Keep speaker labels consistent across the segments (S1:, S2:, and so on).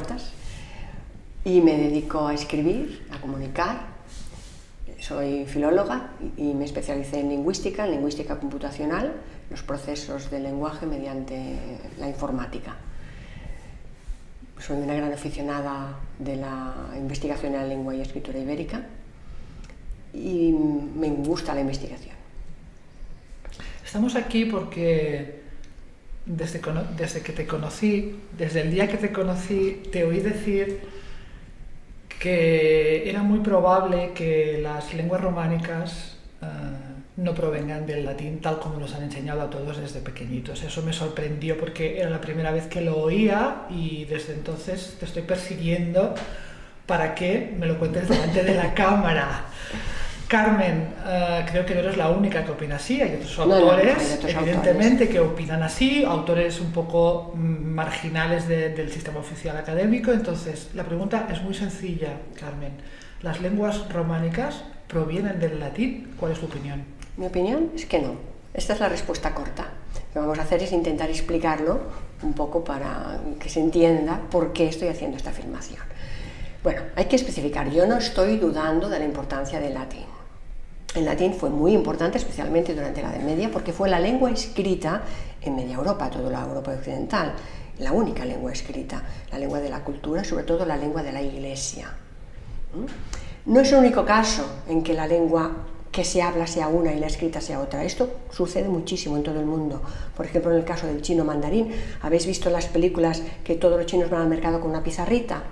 S1: cuantas, y me dedico a escribir, a comunicar. Soy filóloga y me especialicé en lingüística computacional, los procesos del lenguaje mediante la informática. Soy una gran aficionada de la investigación en la lengua y escritura ibérica y me gusta la investigación.
S2: Estamos aquí porque desde que te conocí, desde el día que te conocí, te oí decir que era muy probable que las lenguas románicas no provengan del latín tal como nos han enseñado a todos desde pequeñitos. Eso me sorprendió porque era la primera vez que lo oía y desde entonces te estoy persiguiendo para que me lo cuentes delante de la cámara. Carmen, creo que no eres la única que opina así, hay otros autores, evidentemente, que opinan así, autores un poco marginales del sistema oficial académico. Entonces, la pregunta es muy sencilla, Carmen. ¿Las lenguas románicas provienen del latín? ¿Cuál es tu opinión?
S1: Mi opinión es que no. Esta es la respuesta corta. Lo que vamos a hacer es intentar explicarlo un poco para que se entienda por qué estoy haciendo esta afirmación. Bueno, hay que especificar, yo no estoy dudando de la importancia del latín. El latín fue muy importante, especialmente durante la Edad Media, porque fue la lengua escrita en media Europa, toda la Europa occidental, la única lengua escrita, la lengua de la cultura, sobre todo la lengua de la Iglesia. No es el único caso en que la lengua que se habla sea una y la escrita sea otra. Esto sucede muchísimo en todo el mundo. Por ejemplo, en el caso del chino mandarín, ¿habéis visto en las películas que todos los chinos van al mercado con una pizarrita?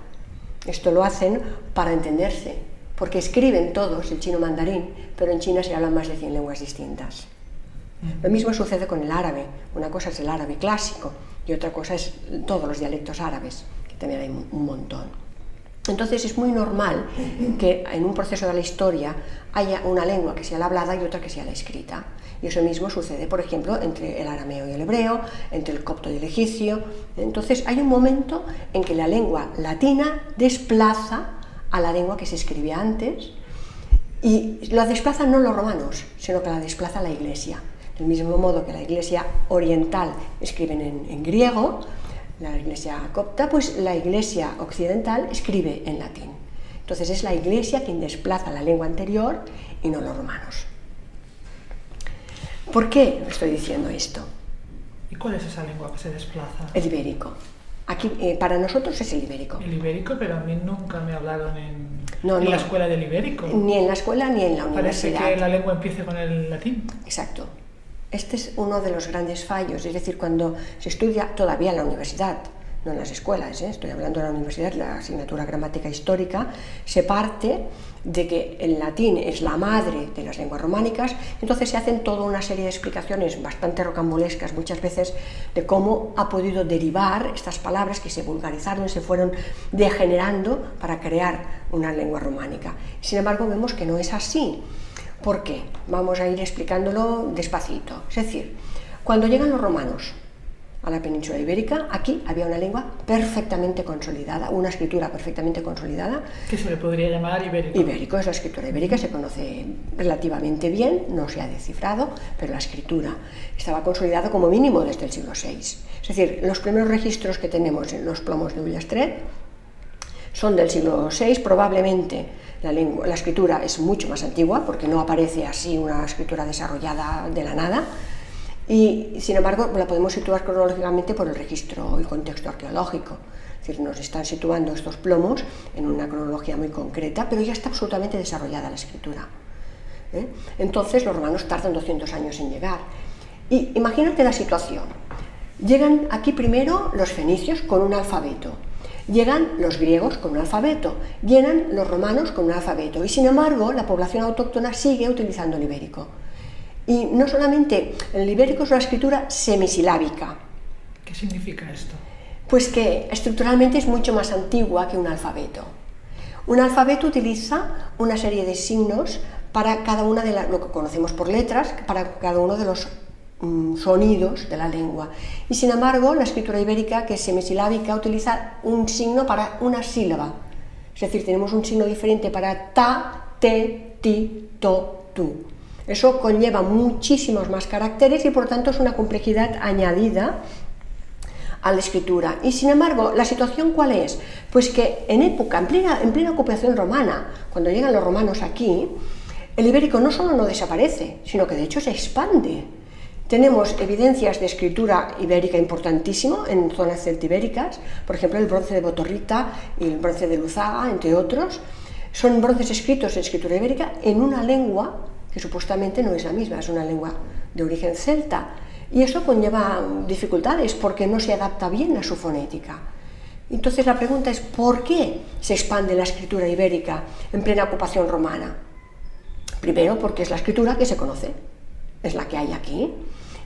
S1: Esto lo hacen para entenderse, porque escriben todos el chino mandarín, pero en China se hablan más de 100 lenguas distintas. Lo mismo sucede con el árabe. Una cosa es el árabe clásico y otra cosa es todos los dialectos árabes, que también hay un montón. Entonces es muy normal que en un proceso de la historia haya una lengua que sea la hablada y otra que sea la escrita. Y eso mismo sucede, por ejemplo, entre el arameo y el hebreo, entre el copto y el egipcio. Entonces hay un momento en que la lengua latina desplaza a la lengua que se escribía antes, y la desplazan no los romanos, sino que la desplaza la Iglesia. Del mismo modo que la Iglesia oriental escriben en griego, la Iglesia copta, pues la Iglesia occidental escribe en latín. Entonces es la Iglesia quien desplaza la lengua anterior y no los romanos. ¿Por qué estoy diciendo esto?
S2: ¿Y cuál es esa lengua que se desplaza?
S1: El ibérico. Aquí, para nosotros es el ibérico.
S2: El ibérico, pero a mí nunca me hablaron en
S1: No.
S2: la escuela del ibérico.
S1: Ni en la escuela ni en la universidad.
S2: Parece que la lengua empiece con el latín.
S1: Exacto. Este es uno de los grandes fallos, es decir, cuando se estudia todavía en la universidad, no en las escuelas, estoy hablando de la universidad, la asignatura gramática histórica, se parte de que el latín es la madre de las lenguas románicas, entonces se hacen toda una serie de explicaciones bastante rocambolescas muchas veces de cómo ha podido derivar estas palabras que se vulgarizaron, se fueron degenerando para crear una lengua románica. Sin embargo, vemos que no es así. ¿Por qué? Vamos a ir explicándolo despacito. Es decir, cuando llegan los romanos a la península ibérica, aquí había una lengua perfectamente consolidada, una escritura perfectamente consolidada.
S2: ¿Qué se le podría llamar ibérico?
S1: Ibérico es la escritura ibérica, se conoce relativamente bien, no se ha descifrado, pero la escritura estaba consolidada como mínimo desde el siglo VI. Es decir, los primeros registros que tenemos en los plomos de Ullastret son del siglo VI, probablemente la escritura es mucho más antigua, porque no aparece así una escritura desarrollada de la nada, y sin embargo la podemos situar cronológicamente por el registro y contexto arqueológico. Es decir, nos están situando estos plomos en una cronología muy concreta, pero ya está absolutamente desarrollada la escritura. Entonces los romanos tardan 200 años en llegar. Y imagínate la situación. Llegan aquí primero los fenicios con un alfabeto. Llegan los griegos con un alfabeto, llegan los romanos con un alfabeto, y sin embargo la población autóctona sigue utilizando el ibérico. Y no solamente el ibérico es una escritura semisilábica.
S2: ¿Qué significa esto?
S1: Pues que estructuralmente es mucho más antigua que un alfabeto. Un alfabeto utiliza una serie de signos para cada una de lo que conocemos por letras, para cada uno de los sonidos de la lengua, y sin embargo la escritura ibérica, que es semisilábica, utiliza un signo para una sílaba, es decir, tenemos un signo diferente para ta, te, ti, to, tu. Eso conlleva muchísimos más caracteres y por tanto es una complejidad añadida a la escritura. Y sin embargo, ¿la situación cuál es? Pues que en plena ocupación romana, cuando llegan los romanos aquí, el ibérico no solo no desaparece, sino que de hecho se expande. Tenemos evidencias de escritura ibérica importantísimo en zonas celtibéricas, por ejemplo el bronce de Botorrita y el bronce de Luzaga, entre otros. Son bronces escritos en escritura ibérica en una lengua que supuestamente no es la misma, es una lengua de origen celta. Y eso conlleva dificultades porque no se adapta bien a su fonética. Entonces la pregunta es, ¿por qué se expande la escritura ibérica en plena ocupación romana? Primero, porque es la escritura que se conoce, es la que hay aquí,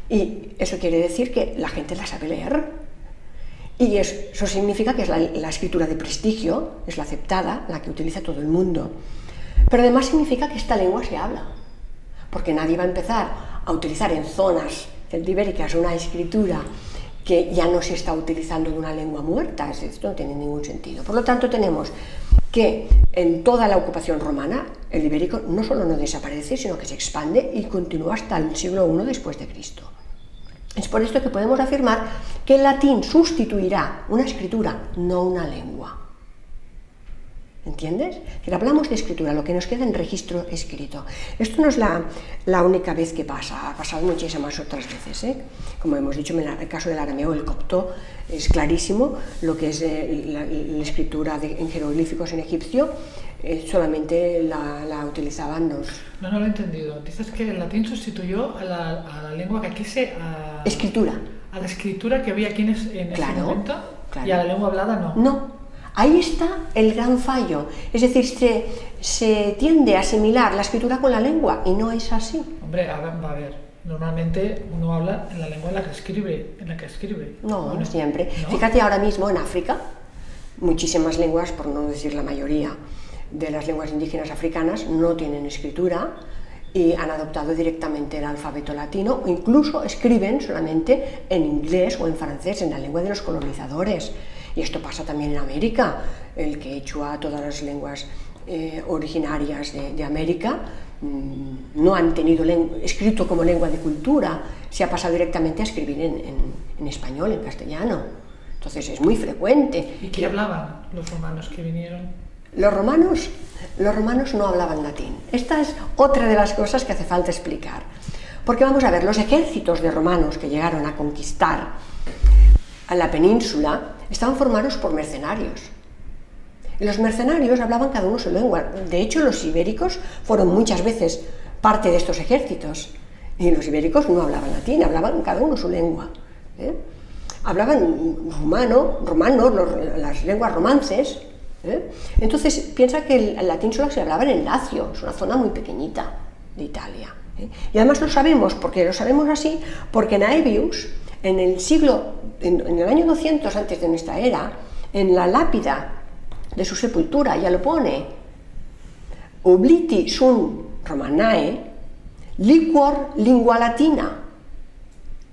S1: y eso quiere decir que la gente la sabe leer. Y eso significa que es la escritura de prestigio, es la aceptada, la que utiliza todo el mundo. Pero además significa que esta lengua se habla, porque nadie va a empezar a utilizar en zonas celtibéricas una escritura que ya no se está utilizando de una lengua muerta. Esto no tiene ningún sentido. Por lo tanto, tenemos que en toda la ocupación romana el ibérico no solo no desaparece, sino que se expande y continúa hasta el siglo I después de Cristo. Es por esto que podemos afirmar que el latín sustituirá una escritura, no una lengua. ¿Entiendes? Que hablamos de escritura, lo que nos queda en registro escrito. Esto no es la única vez que pasa, ha pasado muchísimas otras veces, ¿eh? Como hemos dicho, en el caso del arameo, el copto, es clarísimo lo que es la escritura en jeroglíficos en egipcio, solamente la utilizaban los...
S2: No lo he entendido. Dices que el latín sustituyó a la lengua que aquí
S1: escritura.
S2: A la escritura que había aquí en ese momento,
S1: claro.
S2: Y a la lengua hablada no.
S1: No. Ahí está el gran fallo, es decir, se tiende a asimilar la escritura con la lengua y no es así.
S2: Hombre, a ver, normalmente uno habla en la lengua en la que escribe.
S1: No,
S2: no
S1: siempre.
S2: ¿No?
S1: Fíjate, ahora mismo en África, muchísimas lenguas, por no decir la mayoría de las lenguas indígenas africanas, no tienen escritura y han adoptado directamente el alfabeto latino o incluso escriben solamente en inglés o en francés, en la lengua de los colonizadores. Y esto pasa también en América, el quechua, todas las lenguas originarias de América no han tenido escrito como lengua de cultura, se ha pasado directamente a escribir en español, en castellano. Entonces es muy frecuente.
S2: ¿Y qué hablaban los romanos que vinieron?
S1: Los romanos no hablaban latín. Esta es otra de las cosas que hace falta explicar. Porque vamos a ver, los ejércitos de romanos que llegaron a conquistar a la península estaban formados por mercenarios. Y los mercenarios hablaban cada uno su lengua. De hecho, los ibéricos fueron muchas veces parte de estos ejércitos. Y los ibéricos no hablaban latín, hablaban cada uno su lengua. Hablaban romano, las lenguas romances. Entonces, piensa que el latín solo se hablaba en el Lacio, es una zona muy pequeñita de Italia. Y además lo sabemos así, porque Naevius, en el año 200 antes de nuestra era, en la lápida de su sepultura ya lo pone: obliti sunt Romanae, liquor lingua latina.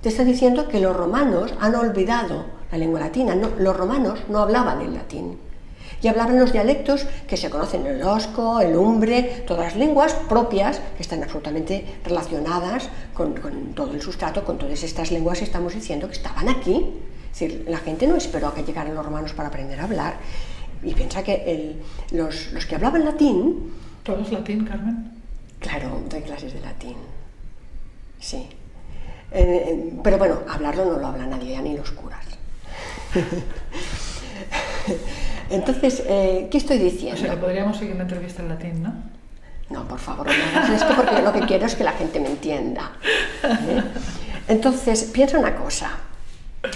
S1: Te está diciendo que los romanos han olvidado la lengua latina. No, los romanos no hablaban el latín y hablaban los dialectos que se conocen, el osco, el umbre, todas las lenguas propias que están absolutamente relacionadas con todo el sustrato, con todas estas lenguas que estamos diciendo que estaban aquí. Es decir, la gente no esperó a que llegaran los romanos para aprender a hablar. Y piensa que los que hablaban latín...
S2: ¿Todo es latín, Carmen?
S1: Claro, doy clases de latín, sí. Pero bueno, hablarlo no lo habla nadie, ya ni los curas. Entonces, ¿qué estoy diciendo?
S2: O sea, que podríamos seguir una entrevista en latín, ¿no?
S1: No, por favor, no hagas esto porque yo lo que quiero es que la gente me entienda. Entonces, piensa una cosa,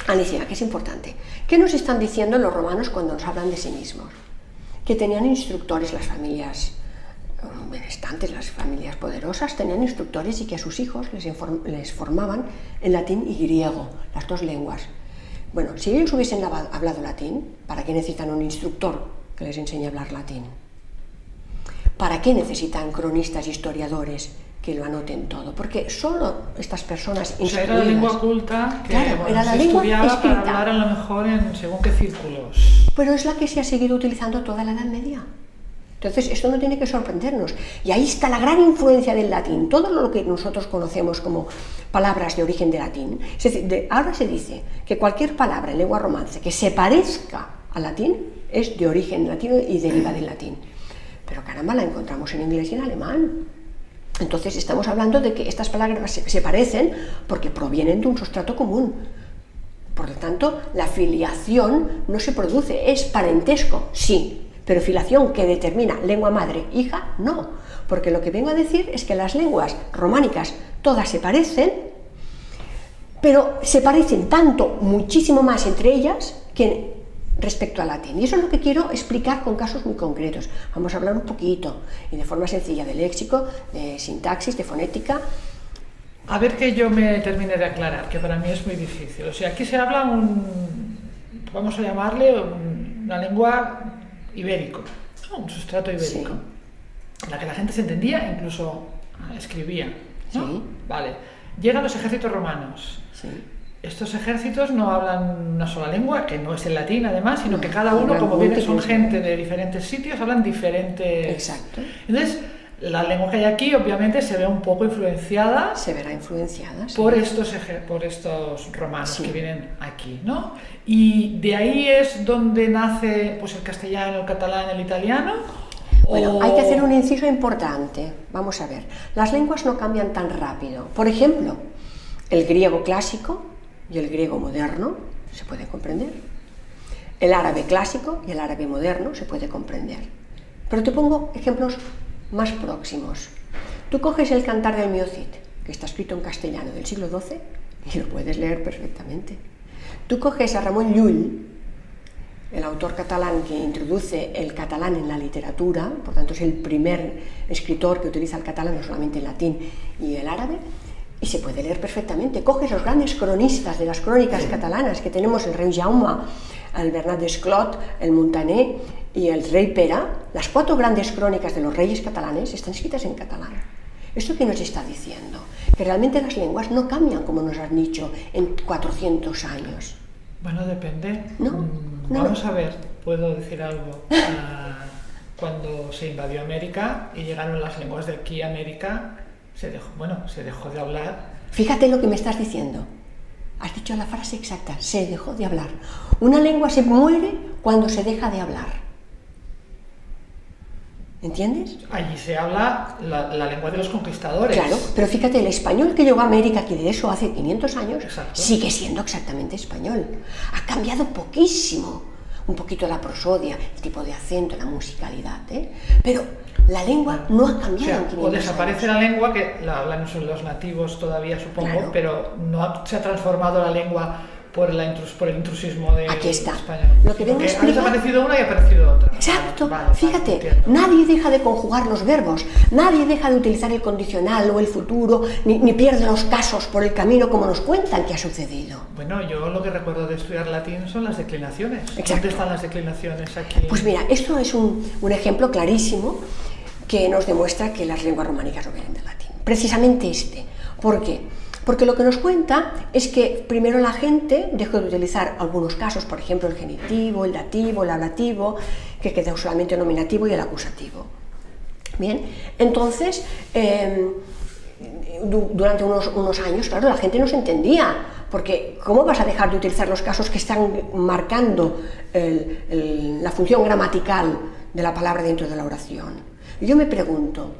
S1: Alicia, que es importante. ¿Qué nos están diciendo los romanos cuando nos hablan de sí mismos? Que tenían instructores, las familias benestantes, las familias poderosas, tenían instructores y que a sus hijos les formaban en latín y griego, las dos lenguas. Bueno, si ellos hubiesen hablado latín, ¿para qué necesitan un instructor que les enseñe a hablar latín? ¿Para qué necesitan cronistas, historiadores que lo anoten todo? Porque solo estas personas instruidas...
S2: O sea, era la lengua culta que
S1: claro, era la lengua
S2: estudiaba
S1: escrita.
S2: para hablar a lo mejor en según qué círculos.
S1: Pero es la que se ha seguido utilizando toda la Edad Media. Entonces, esto no tiene que sorprendernos. Y ahí está la gran influencia del latín. Todo lo que nosotros conocemos como palabras de origen de latín. Es decir, ahora se dice que cualquier palabra en lengua romance que se parezca al latín es de origen latino y deriva del latín. Pero caramba, la encontramos en inglés y en alemán. Entonces, estamos hablando de que estas palabras se parecen porque provienen de un sustrato común. Por lo tanto, la filiación no se produce, es parentesco, sí. Pero filiación que determina lengua madre, hija, no. Porque lo que vengo a decir es que las lenguas románicas todas se parecen, pero se parecen tanto, muchísimo más entre ellas que respecto al latín. Y eso es lo que quiero explicar con casos muy concretos. Vamos a hablar un poquito y de forma sencilla de léxico, de sintaxis, de fonética.
S2: A ver que yo me termine de aclarar, que para mí es muy difícil. O sea, aquí se habla vamos a llamarle una lengua ibérico, ¿no? Un sustrato ibérico, sí, en la que la gente se entendía, incluso escribía, ¿no?
S1: Sí.
S2: Vale. Llegan los ejércitos romanos.
S1: Sí.
S2: Estos ejércitos no hablan una sola lengua, que no es el latín además, sino que cada uno, como bien son gente de diferentes sitios, hablan diferentes...
S1: Exacto.
S2: Entonces, la lengua que hay aquí obviamente se ve un poco influenciada.
S1: Se verá influenciada, sí,
S2: por estos romanos, sí, que vienen aquí, ¿no? Y de ahí es donde nace pues el castellano, el catalán, el italiano.
S1: Bueno, hay que hacer un inciso importante. Vamos a ver, las lenguas no cambian tan rápido. Por ejemplo, el griego clásico y el griego moderno se puede comprender. El árabe clásico y el árabe moderno se puede comprender. Pero te pongo ejemplos más próximos. Tú coges el Cantar del Mio Cid, que está escrito en castellano del siglo XII, y lo puedes leer perfectamente. Tú coges a Ramon Llull, el autor catalán que introduce el catalán en la literatura, por tanto es el primer escritor que utiliza el catalán, no solamente el latín y el árabe, y se puede leer perfectamente. Coges los grandes cronistas de las crónicas catalanas que tenemos, el rey Jaume, el Bernat d'Esclot, el Montaner y el rey Pere. Las 4 grandes crónicas de los reyes catalanes están escritas en catalán. ¿Esto qué nos está diciendo? Que realmente las lenguas no cambian, como nos han dicho, en 400 años.
S2: Bueno, depende.
S1: No,
S2: Vamos a ver, puedo decir algo. Cuando se invadió América y llegaron las lenguas de aquí a América, se dejó de hablar.
S1: Fíjate lo que me estás diciendo. Has dicho la frase exacta, se dejó de hablar. Una lengua se muere cuando se deja de hablar. ¿Entiendes?
S2: Allí se habla la lengua de los conquistadores.
S1: Claro, pero fíjate, el español que llegó a América, que de eso hace 500 años,
S2: exacto,
S1: sigue siendo exactamente español. Ha cambiado poquísimo. Un poquito la prosodia, el tipo de acento, la musicalidad, ¿eh? Pero la lengua no ha cambiado en 500 años.
S2: O desaparece la lengua, que la hablan los nativos todavía, supongo, claro, pero no se ha transformado la lengua por el intrusismo de
S1: aquí está.
S2: España.
S1: Lo que vengo a explicar...
S2: Ha desaparecido una y ha aparecido otra.
S1: Exacto. Fíjate, nadie deja de conjugar los verbos, nadie deja de utilizar el condicional o el futuro, ni pierde los casos por el camino como nos cuentan que ha sucedido.
S2: Bueno, yo lo que recuerdo de estudiar latín son las declinaciones.
S1: Exacto.
S2: ¿Dónde están las declinaciones aquí?
S1: Pues mira, esto es un ejemplo clarísimo que nos demuestra que las lenguas románicas no vienen del latín. Precisamente este. ¿Por qué? Porque lo que nos cuenta es que primero la gente dejó de utilizar algunos casos, por ejemplo el genitivo, el dativo, el ablativo, que quedó solamente el nominativo y el acusativo. Bien, entonces durante unos años, claro, la gente no se entendía, porque ¿cómo vas a dejar de utilizar los casos que están marcando la función gramatical de la palabra dentro de la oración? Y yo me pregunto,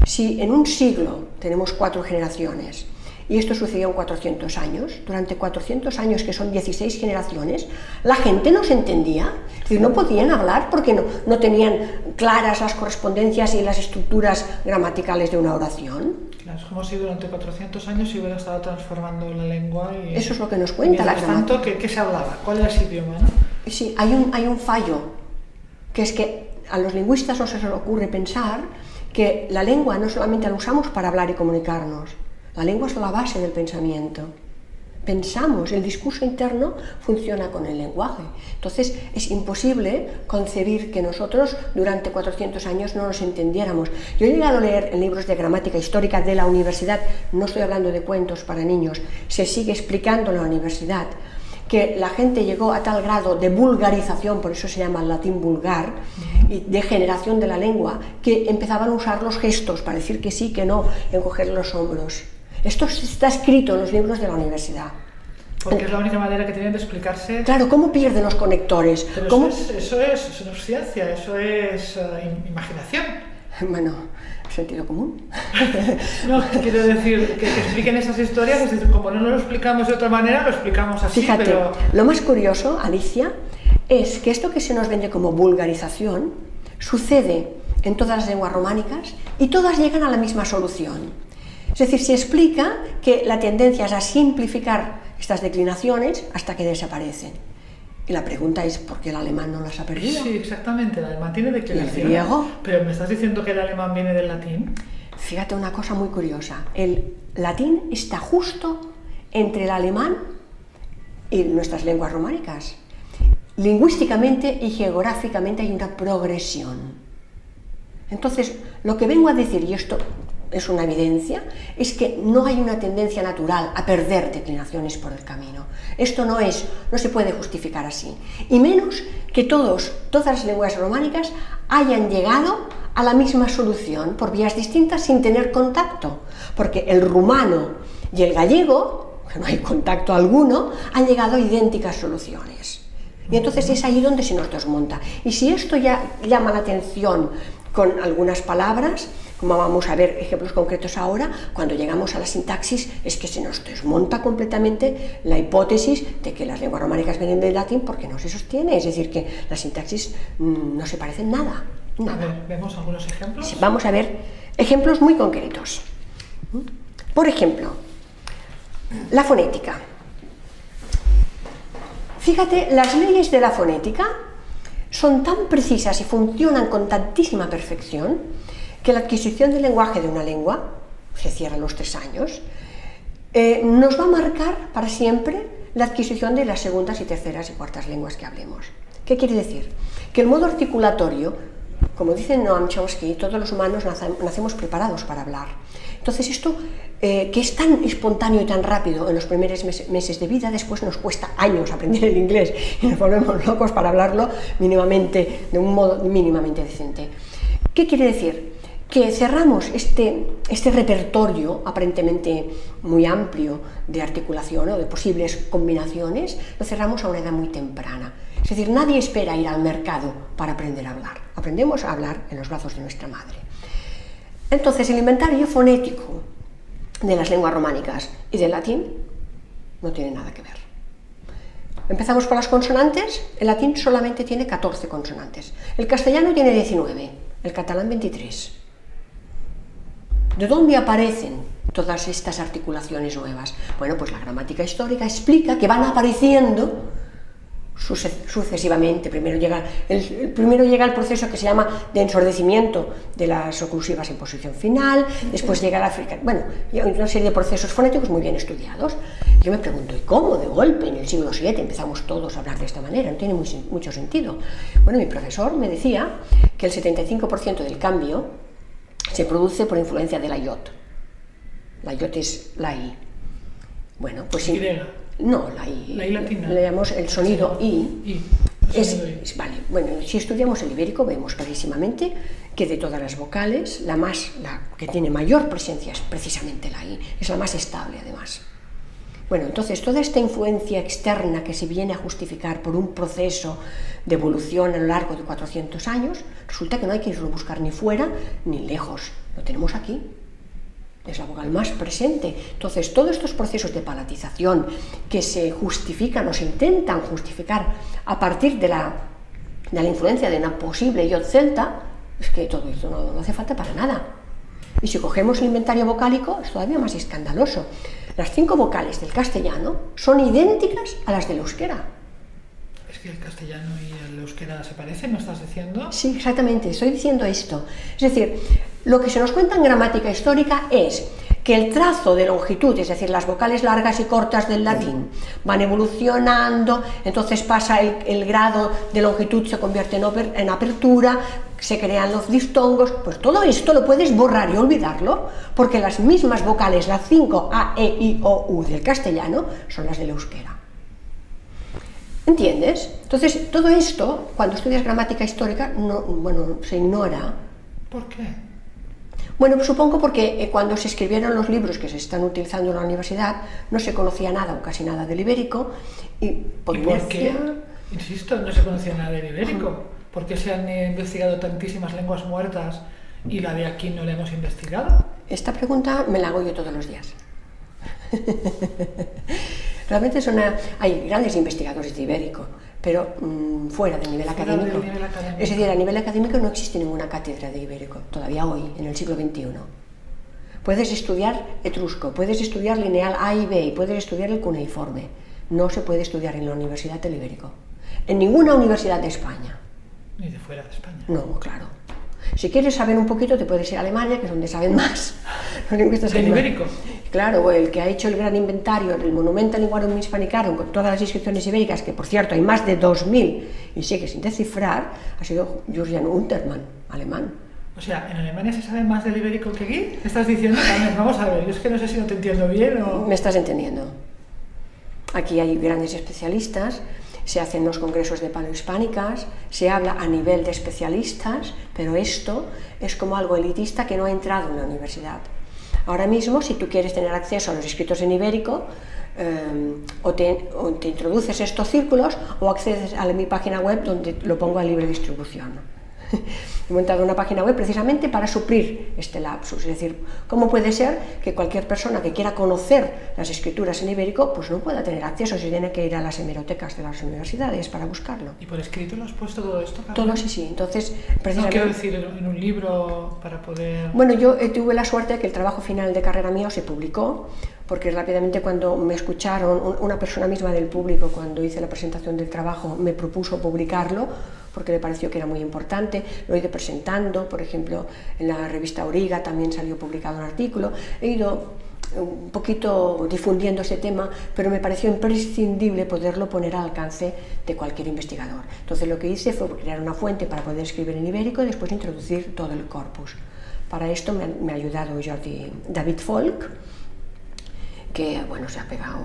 S1: si en un siglo tenemos 4 generaciones, y esto sucedió en 400 años, durante 400 años, que son 16 generaciones, la gente no se entendía, es decir, no podían hablar porque no tenían claras las correspondencias y las estructuras gramaticales de una oración.
S2: Claro, es como si durante 400 años se hubiera estado transformando la lengua y...
S1: Eso es lo que nos cuenta la gramática.
S2: Tanto, ¿qué se hablaba? ¿Cuál era ese idioma, no?
S1: Sí, hay un fallo, que es que a los lingüistas no se les ocurre pensar que la lengua no solamente la usamos para hablar y comunicarnos. La lengua es la base del pensamiento. Pensamos, el discurso interno funciona con el lenguaje. Entonces es imposible concebir que nosotros durante 400 años no nos entendiéramos. Yo he llegado a leer en libros de gramática histórica de la universidad, no estoy hablando de cuentos para niños, se sigue explicando en la universidad, que la gente llegó a tal grado de vulgarización, por eso se llama el latín vulgar, y de generación de la lengua, que empezaban a usar los gestos para decir que sí, que no, encoger los hombros. Esto está escrito en los libros de la universidad.
S2: Porque es la única manera que tienen de explicarse.
S1: Claro, ¿cómo pierden los conectores?
S2: Pero
S1: ¿Cómo?
S2: Eso no es ciencia, eso es imaginación.
S1: Bueno, sentido común.
S2: No, quiero decir, que expliquen esas historias, es decir, como no lo explicamos de otra manera, lo explicamos así.
S1: Fíjate,
S2: pero...
S1: lo más curioso, Alicia, es que esto que se nos vende como vulgarización sucede en todas las lenguas románicas y todas llegan a la misma solución. Es decir, se explica que la tendencia es a simplificar estas declinaciones hasta que desaparecen. Y la pregunta es, ¿por qué el alemán no las ha perdido?
S2: Sí, exactamente, el alemán tiene declinaciones.
S1: ¿Y el griego?
S2: Pero ¿me estás diciendo que el alemán viene del latín?
S1: Fíjate una cosa muy curiosa, el latín está justo entre el alemán y nuestras lenguas románicas. Lingüísticamente y geográficamente hay una progresión. Entonces, lo que vengo a decir, y esto es una evidencia, es que no hay una tendencia natural a perder declinaciones por el camino. Esto no se puede justificar así. Y menos que todas las lenguas románicas hayan llegado a la misma solución por vías distintas sin tener contacto. Porque el rumano y el gallego, que no hay contacto alguno, han llegado a idénticas soluciones. Y entonces es ahí donde se nos desmonta. Y si esto ya llama la atención con algunas palabras, como vamos a ver ejemplos concretos ahora, cuando llegamos a la sintaxis es que se nos desmonta completamente la hipótesis de que las lenguas románicas vienen del latín porque no se sostiene, es decir, que la sintaxis no se parece en nada.
S2: A ver, ¿vemos algunos ejemplos?
S1: Sí, vamos a ver ejemplos muy concretos. Por ejemplo, la fonética. Fíjate, las leyes de la fonética son tan precisas y funcionan con tantísima perfección que la adquisición del lenguaje de una lengua, se cierra a los 3 años, nos va a marcar para siempre la adquisición de las segundas y terceras y cuartas lenguas que hablemos. ¿Qué quiere decir? Que el modo articulatorio, como dice Noam Chomsky, todos los humanos nacemos preparados para hablar. Entonces esto, que es tan espontáneo y tan rápido en los primeros meses de vida, después nos cuesta años aprender el inglés y nos volvemos locos para hablarlo mínimamente, de un modo mínimamente decente. ¿Qué quiere decir? Que cerramos este repertorio aparentemente muy amplio de articulación o de posibles combinaciones, lo cerramos a una edad muy temprana. Es decir, nadie espera ir al mercado para aprender a hablar. Aprendemos a hablar en los brazos de nuestra madre. Entonces, el inventario fonético de las lenguas románicas y del latín no tiene nada que ver. Empezamos por las consonantes. El latín solamente tiene 14 consonantes. El castellano tiene 19, el catalán 23. ¿De dónde aparecen todas estas articulaciones nuevas? Bueno, pues la gramática histórica explica que van apareciendo sucesivamente. Primero llega el proceso que se llama de ensordecimiento de las oclusivas en posición final, después llega la africana. Bueno, hay una serie de procesos fonéticos muy bien estudiados. Yo me pregunto, ¿y cómo de golpe en el siglo VII empezamos todos a hablar de esta manera? No tiene mucho sentido. Bueno, mi profesor me decía que el 75% del cambio se produce por influencia de la iot. La iot es la i. Bueno, pues sí. No, la i.
S2: La i latina.
S1: Le llamamos el sonido i.
S2: Vale.
S1: Bueno, si estudiamos el ibérico vemos clarísimamente que de todas las vocales, la que tiene mayor presencia es precisamente la i. Es la más estable, además. Bueno, entonces toda esta influencia externa que se viene a justificar por un proceso de evolución a lo largo de 400 años, resulta que no hay que irlo a buscar ni fuera ni lejos, lo tenemos aquí. Es la vocal más presente. Entonces, todos estos procesos de palatización que se justifican o se intentan justificar a partir de la influencia de una posible iot celta, es que todo esto no hace falta para nada. Y si cogemos el inventario vocálico, es todavía más escandaloso. Las 5 vocales del castellano son idénticas a las del euskera.
S2: ¿Es que el castellano y el euskera se parecen, no estás diciendo?
S1: Sí, exactamente, estoy diciendo esto. Es decir, lo que se nos cuenta en gramática histórica es que el trazo de longitud, es decir, las vocales largas y cortas del latín, van evolucionando, entonces pasa el grado de longitud, se convierte en apertura, se crean los distongos, pues todo esto lo puedes borrar y olvidarlo, porque las mismas vocales, las 5 A, E, I, O, U del castellano, son las del euskera. ¿Entiendes? Entonces, todo esto, cuando estudias gramática histórica, se ignora.
S2: ¿Por qué?
S1: Bueno, pues supongo porque cuando se escribieron los libros que se están utilizando en la universidad, no se conocía nada o casi nada del ibérico. ¿Y
S2: por qué? Insisto, no se conocía nada del ibérico. ¿Por qué se han investigado tantísimas lenguas muertas y la de aquí no la hemos investigado?
S1: Esta pregunta me la hago yo todos los días. Realmente hay grandes investigadores de ibérico, pero fuera del nivel académico. Es decir, a nivel académico no existe ninguna cátedra de ibérico, todavía hoy, en el siglo XXI. Puedes estudiar etrusco, puedes estudiar lineal A y B, y puedes estudiar el cuneiforme. No se puede estudiar en la Universidad del Ibérico. En ninguna universidad de España.
S2: Ni de fuera de España.
S1: No, claro. Si quieres saber un poquito, te puedes ir a Alemania, que es donde saben más.
S2: ¿El ibérico?
S1: Claro, el que ha hecho el gran inventario del Monumental Linguarum Hispanicarum con todas las inscripciones ibéricas, que por cierto hay más de 2000 y sigue sin descifrar, ha sido Jürgen Untermann, alemán.
S2: O sea, ¿en Alemania se sabe más del ibérico que aquí? ¿Me estás diciendo? Vamos a ver, yo es que no sé si no te entiendo bien o...
S1: Me estás entendiendo. Aquí hay grandes especialistas, se hacen los congresos de paleohispánicas, se habla a nivel de especialistas, pero esto es como algo elitista que no ha entrado en la universidad. Ahora mismo, si tú quieres tener acceso a los escritos en ibérico, o te introduces estos círculos o accedes a mi página web donde lo pongo a libre distribución. He montado una página web precisamente para suplir este lapsus, es decir, ¿cómo puede ser que cualquier persona que quiera conocer las escrituras en ibérico pues no pueda tener acceso, si tiene que ir a las hemerotecas de las universidades para buscarlo?
S2: ¿Y por escrito lo has puesto todo esto, Carmen?
S1: Todo, sí. Entonces, precisamente...
S2: No quiero decir en un libro para poder...
S1: Bueno, yo tuve la suerte de que el trabajo final de carrera mío se publicó, porque rápidamente cuando me escucharon, una persona misma del público, cuando hice la presentación del trabajo, me propuso publicarlo, porque le pareció que era muy importante. Lo he ido presentando, por ejemplo, en la revista Origa también salió publicado un artículo. He ido un poquito difundiendo ese tema, pero me pareció imprescindible poderlo poner al alcance de cualquier investigador. Entonces lo que hice fue crear una fuente para poder escribir en ibérico y después introducir todo el corpus. Para esto me ha ayudado David Folk, que bueno, se ha pegado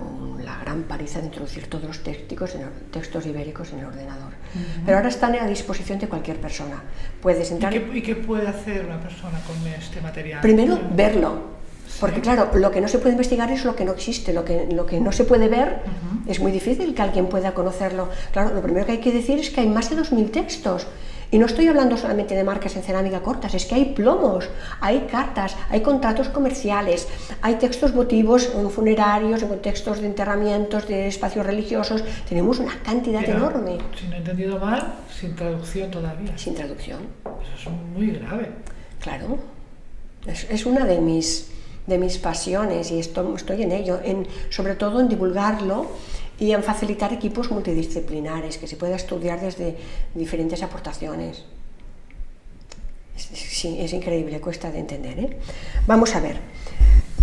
S1: la gran paliza de introducir todos los textos ibéricos en el ordenador. Pero ahora están a disposición de cualquier persona. Puedes entrar...
S2: ¿Y qué puede hacer una persona con este material?
S1: Primero, verlo. Porque claro, lo que no se puede investigar es lo que no existe, lo que no se puede ver es muy difícil que alguien pueda conocerlo. Claro, lo primero que hay que decir es que hay más de 2000 textos. Y no estoy hablando solamente de marcas en cerámica cortas, es que hay plomos, hay cartas, hay contratos comerciales, hay textos votivos funerarios, en contextos de enterramientos, de espacios religiosos. Tenemos una cantidad enorme.
S2: Si no he entendido mal, sin traducción todavía.
S1: Sin traducción.
S2: Eso es muy grave.
S1: Claro, es una de mis pasiones y estoy en ello, sobre todo en divulgarlo y en facilitar equipos multidisciplinares, que se pueda estudiar desde diferentes aportaciones. Sí, es increíble, cuesta de entender, ¿eh? Vamos a ver.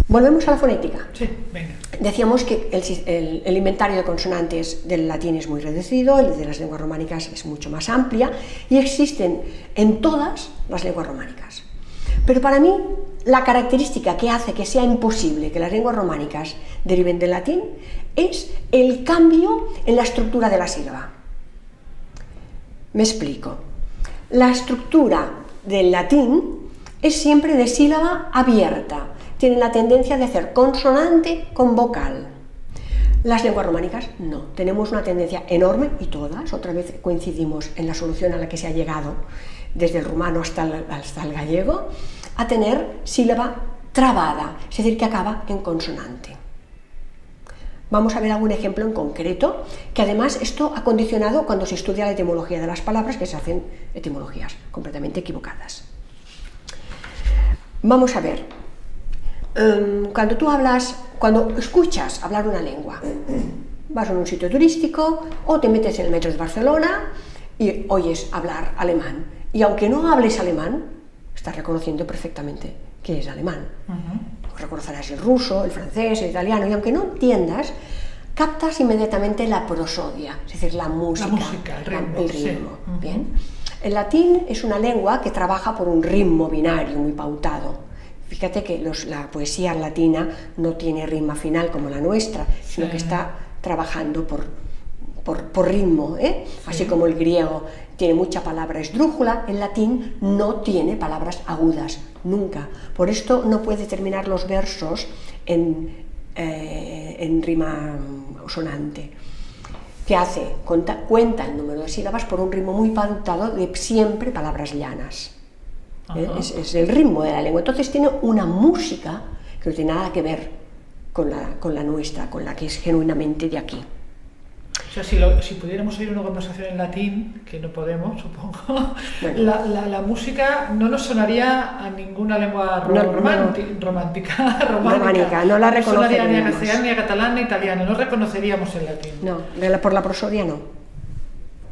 S1: Volvemos a la fonética.
S2: Sí, venga.
S1: Decíamos que el inventario de consonantes del latín es muy reducido, el de las lenguas románicas es mucho más amplia y existen en todas las lenguas románicas. Pero para mí, la característica que hace que sea imposible que las lenguas románicas deriven del latín es el cambio en la estructura de la sílaba. Me explico. La estructura del latín es siempre de sílaba abierta. Tienen la tendencia de hacer consonante con vocal. Las lenguas románicas no. Tenemos una tendencia enorme, y todas, otra vez coincidimos en la solución a la que se ha llegado desde el rumano hasta el gallego, a tener sílaba trabada, es decir, que acaba en consonante. Vamos a ver algún ejemplo en concreto, que además esto ha condicionado cuando se estudia la etimología de las palabras, que se hacen etimologías completamente equivocadas. Vamos a ver, cuando escuchas hablar una lengua, vas a un sitio turístico o te metes en el metro de Barcelona y oyes hablar alemán. Y aunque no hables alemán, estás reconociendo perfectamente que es alemán. Reconocerás el ruso, el francés, el italiano, y aunque no entiendas, captas inmediatamente la prosodia, es decir, la música, el ritmo. Sí. Bien. El latín es una lengua que trabaja por un ritmo binario muy pautado. Fíjate que la poesía latina no tiene rima final como la nuestra, sino que está trabajando por ritmo, así como el griego tiene mucha palabra esdrújula, el latín no tiene palabras agudas, nunca. Por esto no puede terminar los versos en rima sonante. ¿Qué hace? Cuenta el número de sílabas por un ritmo muy pautado de siempre palabras llanas. Es el ritmo de la lengua. Entonces tiene una música que no tiene nada que ver con la nuestra, con la que es genuinamente de aquí.
S2: O sea, si pudiéramos oír una conversación en latín, que no podemos, supongo,
S1: Bueno.
S2: la música no nos sonaría a ninguna lengua románica.
S1: No la
S2: reconoceríamos. No sonaría ni a
S1: reconoceríamos.
S2: castellano, ni a catalán, ni a italiano. No reconoceríamos el latín.
S1: No, por la prosodia no.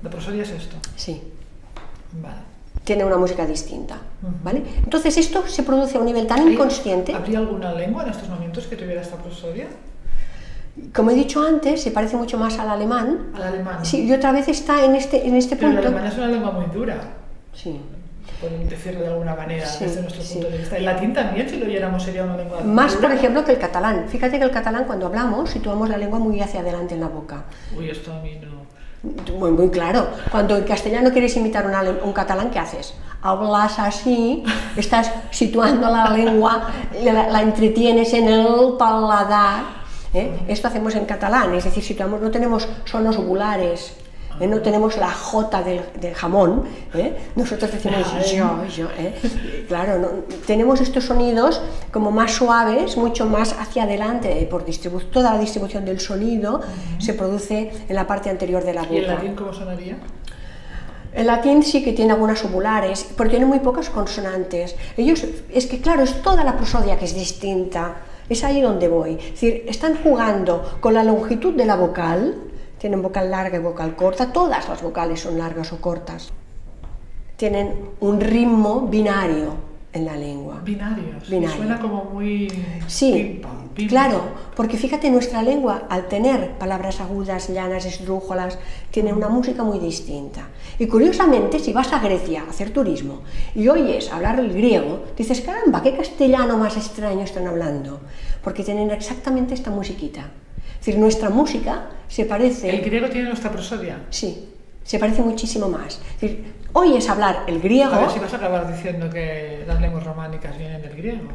S2: ¿La prosodia es esto?
S1: Sí.
S2: Vale.
S1: Tiene una música distinta, ¿vale? Entonces esto se produce a un nivel tan inconsciente.
S2: ¿Habría alguna lengua en estos momentos que tuviera esta prosodia?
S1: Como he dicho antes, se parece mucho más al alemán.
S2: Al alemán.
S1: Sí, y otra vez está en este
S2: Pero
S1: punto.
S2: el alemán es una lengua muy dura.
S1: Sí.
S2: Podemos decirlo de alguna manera,
S1: Sí,
S2: desde nuestro
S1: sí.
S2: punto de vista. El latín también, si lo oyéramos, sería una lengua
S1: Más,
S2: dura.
S1: por ejemplo, que el catalán. Fíjate que el catalán, cuando hablamos, situamos la lengua muy hacia adelante en la boca.
S2: Uy, esto a mí no...
S1: Muy claro. Cuando en castellano quieres imitar un catalán, ¿qué haces? Hablas así, estás situando la lengua, la entretienes en el paladar. Esto hacemos en catalán, es decir, situamos, no tenemos sonos ovulares, no tenemos la J del jamón, nosotros decimos yo. Claro, no, tenemos estos sonidos como más suaves, mucho más hacia adelante, toda la distribución del sonido se produce en la parte anterior de la boca.
S2: ¿Y el latín cómo sonaría?
S1: El latín sí que tiene algunas ovulares, pero tiene muy pocas consonantes. Es que claro, es toda la prosodia que es distinta, es ahí donde voy. Es decir, están jugando con la longitud de la vocal, tienen vocal larga y vocal corta, todas las vocales son largas o cortas. Tienen un ritmo binario en la lengua.
S2: Binarios.
S1: Binario.
S2: Suena como muy...
S1: Sí,
S2: pim, pam, pim,
S1: claro,
S2: pam.
S1: porque fíjate, nuestra lengua, al tener palabras agudas, llanas, esdrújulas, tiene una música muy distinta. Y curiosamente, si vas a Grecia a hacer turismo y oyes hablar el griego, dices, caramba, qué castellano más extraño están hablando, porque tienen exactamente esta musiquita. Es decir, nuestra música se parece...
S2: ¿El griego tiene nuestra prosodia?
S1: Sí, se parece muchísimo más. Es decir, oyes hablar el griego...
S2: A ver si vas a acabar diciendo que las lenguas románicas vienen del griego.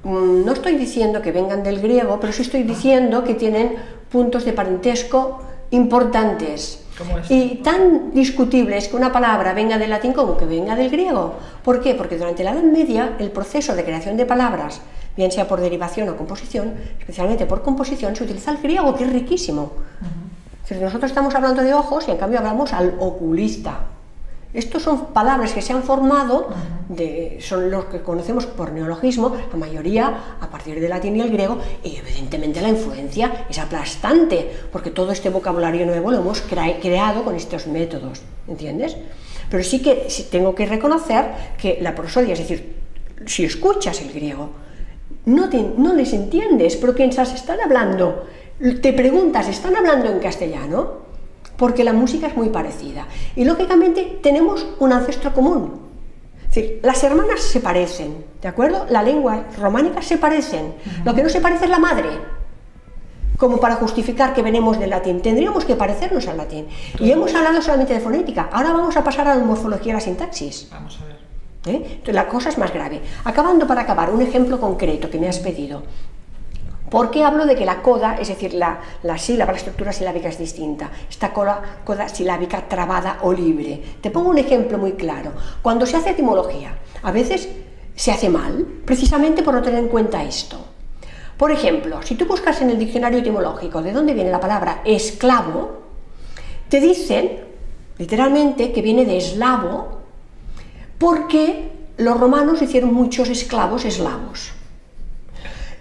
S1: No estoy diciendo que vengan del griego, pero sí estoy diciendo que tienen puntos de parentesco importantes.
S2: ¿Cómo es?
S1: Y tan discutible es que una palabra venga del latín como que venga del griego. ¿Por qué? Porque durante la Edad Media el proceso de creación de palabras, bien sea por derivación o composición, especialmente por composición, se utiliza el griego, que es riquísimo. Es decir, nosotros estamos hablando de ojos y en cambio hablamos al oculista. Estos son palabras que se han formado, son los que conocemos por neologismo, la mayoría a partir del latín y el griego, y evidentemente la influencia es aplastante, porque todo este vocabulario nuevo lo hemos creado con estos métodos, ¿entiendes? Pero sí que tengo que reconocer que la prosodia, es decir, si escuchas el griego, no les entiendes, pero quienes están hablando, te preguntas, ¿están hablando en castellano? Porque la música es muy parecida. Y lógicamente tenemos un ancestro común. Es decir, las hermanas se parecen, ¿de acuerdo? La lengua románica se parecen. Lo que no se parece es la madre. Como para justificar que venimos del latín. Tendríamos que parecernos al latín. Y hemos hablado solamente de fonética. Ahora vamos a pasar a la morfología y la sintaxis.
S2: Vamos a ver.
S1: Entonces la cosa es más grave. Acabando para acabar, un ejemplo concreto que me has pedido. ¿Por qué hablo de que la coda, es decir, la sílaba, la estructura silábica es distinta? Esta coda silábica trabada o libre. Te pongo un ejemplo muy claro. Cuando se hace etimología, a veces se hace mal, precisamente por no tener en cuenta esto. Por ejemplo, si tú buscas en el diccionario etimológico de dónde viene la palabra esclavo, te dicen, literalmente, que viene de eslavo, porque los romanos hicieron muchos esclavos eslavos.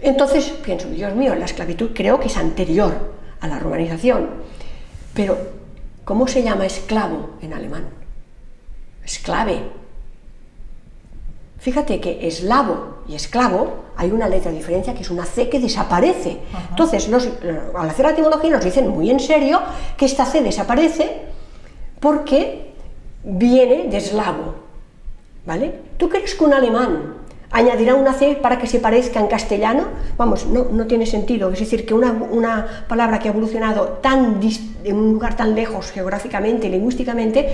S1: Entonces pienso, Dios mío, la esclavitud creo que es anterior a la romanización, pero ¿cómo se llama esclavo en alemán? Esclave. Fíjate que eslavo y esclavo hay una letra de diferencia que es una C que desaparece. Entonces, al hacer la etimología nos dicen muy en serio que esta C desaparece porque viene de eslavo, ¿vale? ¿Tú crees que un alemán añadirá una C para que se parezca en castellano. Vamos, no tiene sentido. Es decir, que una palabra que ha evolucionado en un lugar tan lejos geográficamente y lingüísticamente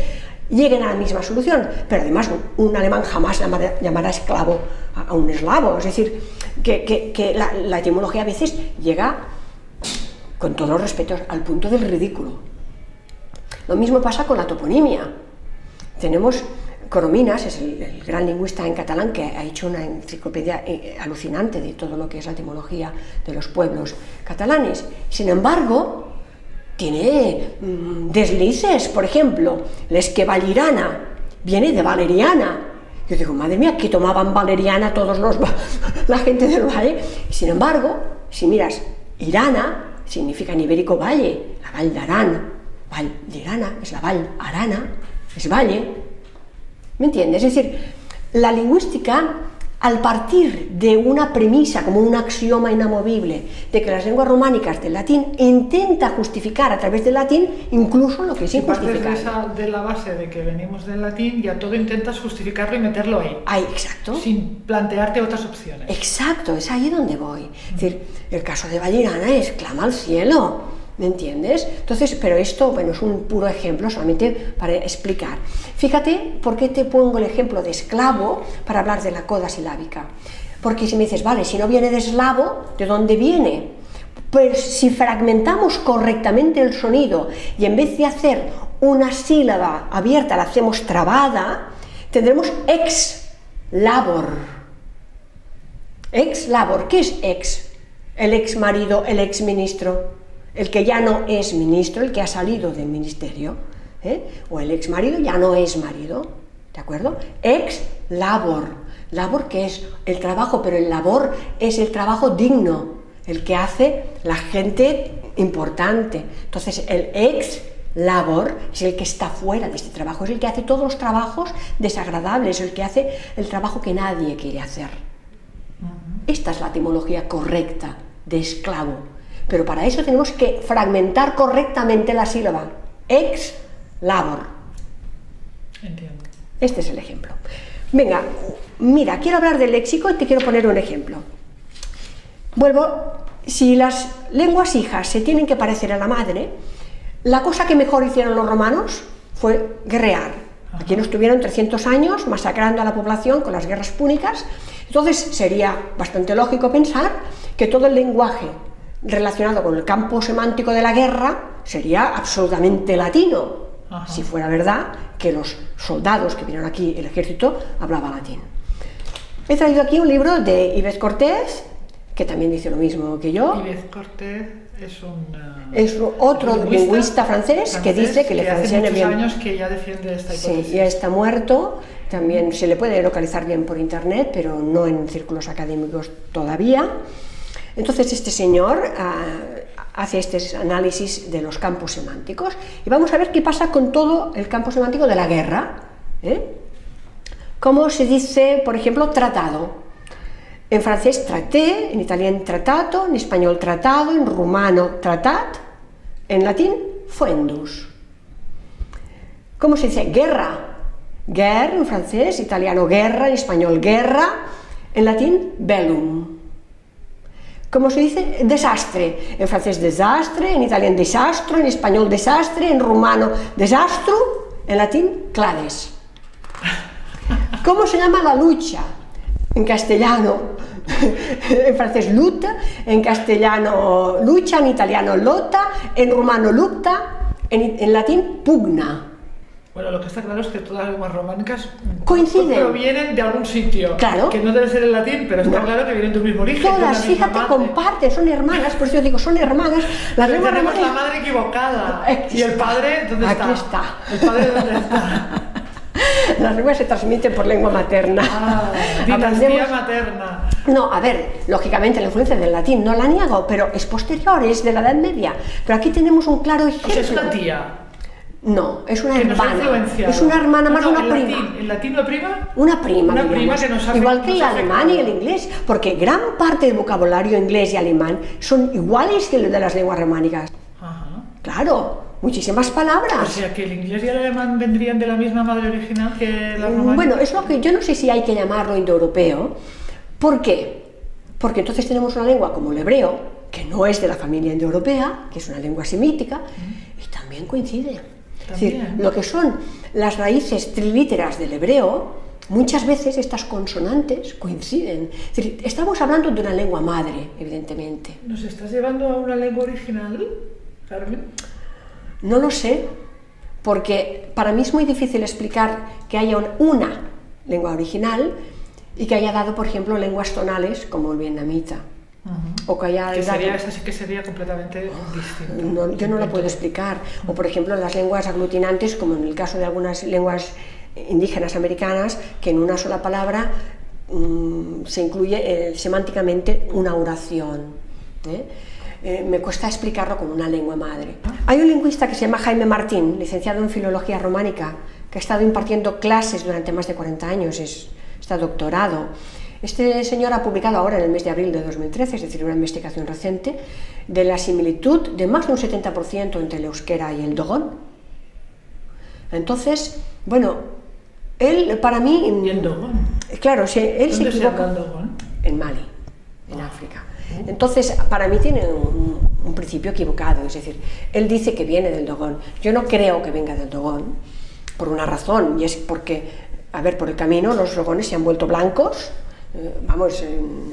S1: lleguen a la misma solución. Pero además un alemán jamás llamará esclavo a un eslavo. Es decir, que la etimología a veces llega, con todos los respetos, al punto del ridículo. Lo mismo pasa con la toponimia. Tenemos Corominas, es el gran lingüista en catalán que ha hecho una enciclopedia alucinante de todo lo que es la etimología de los pueblos catalanes. Sin embargo, tiene deslices. Por ejemplo, l'esquevallirana viene de valeriana. Yo digo, madre mía, que tomaban valeriana todos la gente del valle. Sin embargo, si miras, Irana significa en ibérico valle, la Val d'Aran. Val d'Irana es la Val Arana, es valle. ¿Me entiendes? Es decir, la lingüística, al partir de una premisa, como un axioma inamovible, de que las lenguas románicas del latín intenta justificar a través del latín incluso lo que es injustificable.
S2: Si partes de la base de que venimos del latín, ya todo intentas justificarlo y meterlo ahí.
S1: Ahí, exacto.
S2: Sin plantearte otras opciones.
S1: Exacto, es ahí donde voy. Es decir, el caso de Vallerana es clama al cielo. ¿Me entiendes? Entonces, pero esto, bueno, es un puro ejemplo solamente para explicar. Fíjate por qué te pongo el ejemplo de esclavo para hablar de la coda silábica. Porque si me dices, vale, si no viene de eslavo, ¿de dónde viene? Pues si fragmentamos correctamente el sonido y en vez de hacer una sílaba abierta la hacemos trabada, tendremos ex labor. Ex labor, ¿qué es ex? El ex marido, el ex ministro. El que ya no es ministro, el que ha salido del ministerio, o el ex marido ya no es marido, ¿de acuerdo? Ex labor, labor que es el trabajo, pero el labor es el trabajo digno, el que hace la gente importante. Entonces el ex labor es el que está fuera de este trabajo, es el que hace todos los trabajos desagradables, el que hace el trabajo que nadie quiere hacer. Esta es la etimología correcta de esclavo. Pero para eso tenemos que fragmentar correctamente la sílaba. Ex labor.
S2: Entiendo.
S1: Este es el ejemplo. Venga, mira, quiero hablar del léxico y te quiero poner un ejemplo. Vuelvo, si las lenguas hijas se tienen que parecer a la madre, la cosa que mejor hicieron los romanos fue guerrear. Aquí nos tuvieron 300 años masacrando a la población con las guerras púnicas. Entonces sería bastante lógico pensar que todo el lenguaje relacionado con el campo semántico de la guerra sería absolutamente latino, si fuera verdad que los soldados que vinieron aquí, el ejército, hablaba latín. He traído aquí un libro de Yves Cortés, que también dice lo mismo que yo.
S2: Yves Cortés
S1: es otro lingüista francés que dice que le funciona bien.
S2: Hace muchos años que ya defiende esta hipótesis.
S1: Sí, ya está muerto, también se le puede localizar bien por internet, pero no en círculos académicos todavía. Entonces este señor hace este análisis de los campos semánticos y vamos a ver qué pasa con todo el campo semántico de la guerra. ¿Cómo se dice, por ejemplo, tratado? En francés traté, en italiano tratato, en español tratado, en rumano tratat, en latín foendus. ¿Cómo se dice guerra? Guerre en francés, italiano guerra, en español guerra, en latín bellum. ¿Cómo se dice? Desastre. En francés desastre, en italiano desastro, en español desastre, en rumano desastro, en latín clades. ¿Cómo se llama la lucha? En castellano, en francés luta, en castellano lucha, en italiano lotta, en rumano lucta, en latín pugna.
S2: Bueno, lo que está claro es que todas las lenguas románicas
S1: coinciden,
S2: provienen de algún sitio,
S1: claro,
S2: que no debe ser el latín, pero está claro que vienen de un mismo origen.
S1: Todas, fíjate, comparten, son hermanas, por eso yo digo, son hermanas.
S2: Las lenguas románicas... la madre equivocada. ¿Y el padre dónde está?
S1: Aquí está.
S2: ¿El padre dónde está?
S1: Las lenguas se transmiten por lengua materna.
S2: Dinastía materna.
S1: No, a ver, lógicamente la influencia del latín no la niego, pero es posterior, es de la Edad Media. Pero aquí tenemos un claro ejemplo.
S2: O sea, es una tía.
S1: No, es una hermana. Es una hermana más, una prima.
S2: ¿El latín lo prima?
S1: Una prima.
S2: Una prima que nos hace,
S1: igual que el alemán y el inglés, porque gran parte del vocabulario inglés y alemán son iguales que el de las lenguas románicas.
S2: Ajá.
S1: Claro, muchísimas palabras.
S2: O sea, que el inglés y el alemán vendrían de la misma madre original que la románica.
S1: Bueno, es lo que yo no sé si hay que llamarlo indoeuropeo, ¿Por qué? Porque entonces tenemos una lengua como el hebreo, que no es de la familia indoeuropea, que es una lengua semítica, y también coincide. Es decir, lo que son las raíces trilíteras del hebreo, muchas veces estas consonantes coinciden. Es decir, estamos hablando de una lengua madre, evidentemente.
S2: ¿Nos estás llevando a una lengua original, Carmen?
S1: No lo sé, porque para mí es muy difícil explicar que haya una lengua original y que haya dado, por ejemplo, lenguas tonales como el vietnamita. O que haya
S2: esa sí que sería completamente distinta.
S1: No, yo no lo puedo explicar. O por ejemplo las lenguas aglutinantes, como en el caso de algunas lenguas indígenas americanas, que en una sola palabra se incluye semánticamente una oración. Me cuesta explicarlo con una lengua madre. Hay un lingüista que se llama Jaime Martín, licenciado en Filología Románica, que ha estado impartiendo clases durante más de 40 años, está doctorado. Este señor ha publicado ahora en el mes de abril de 2013, es decir, una investigación reciente, de la similitud de más de un 70% entre el euskera y el dogón. Entonces, bueno, él para mí...
S2: ¿Y el dogón?
S1: Claro, él se equivoca.
S2: ¿Dónde se dogón?
S1: En Mali, en África. Entonces, para mí tiene un principio equivocado, es decir, él dice que viene del dogón. Yo no creo que venga del dogón, por una razón, y es porque, a ver, por el camino los dogones se han vuelto blancos.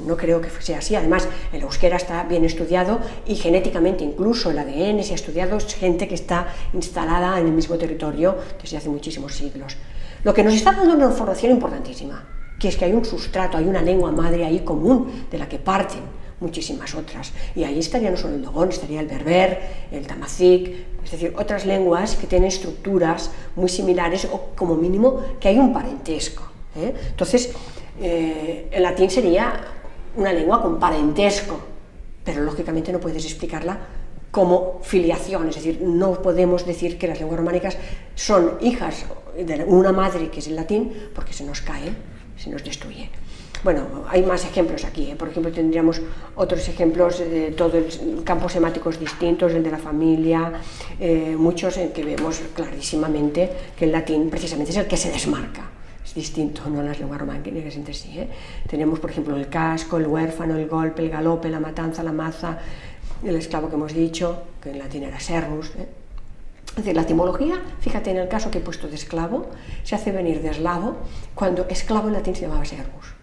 S1: No creo que sea así. Además, el euskera está bien estudiado y genéticamente incluso el ADN se ha estudiado, es gente que está instalada en el mismo territorio desde hace muchísimos siglos. Lo que nos está dando una información importantísima, que es que hay un sustrato, hay una lengua madre ahí común de la que parten muchísimas otras, y ahí estaría no solo el dogón, estaría el berber, el tamazic, es decir, otras lenguas que tienen estructuras muy similares o como mínimo que hay un parentesco. Entonces, el latín sería una lengua con parentesco, pero lógicamente no puedes explicarla como filiación, es decir, no podemos decir que las lenguas románicas son hijas de una madre que es el latín, porque se nos cae, se nos destruye. Bueno, hay más ejemplos aquí, por ejemplo tendríamos otros ejemplos de todos campos semánticos distintos, el de la familia, muchos en que vemos clarísimamente que el latín precisamente es el que se desmarca. Es distinto, no las lenguas románicas entre sí. Tenemos, por ejemplo, el casco, el huérfano, el golpe, el galope, la matanza, la maza, el esclavo que hemos dicho, que en latín era servus. Es decir, la etimología, fíjate en el caso que he puesto de esclavo, se hace venir de eslavo, cuando esclavo en latín se llamaba servus.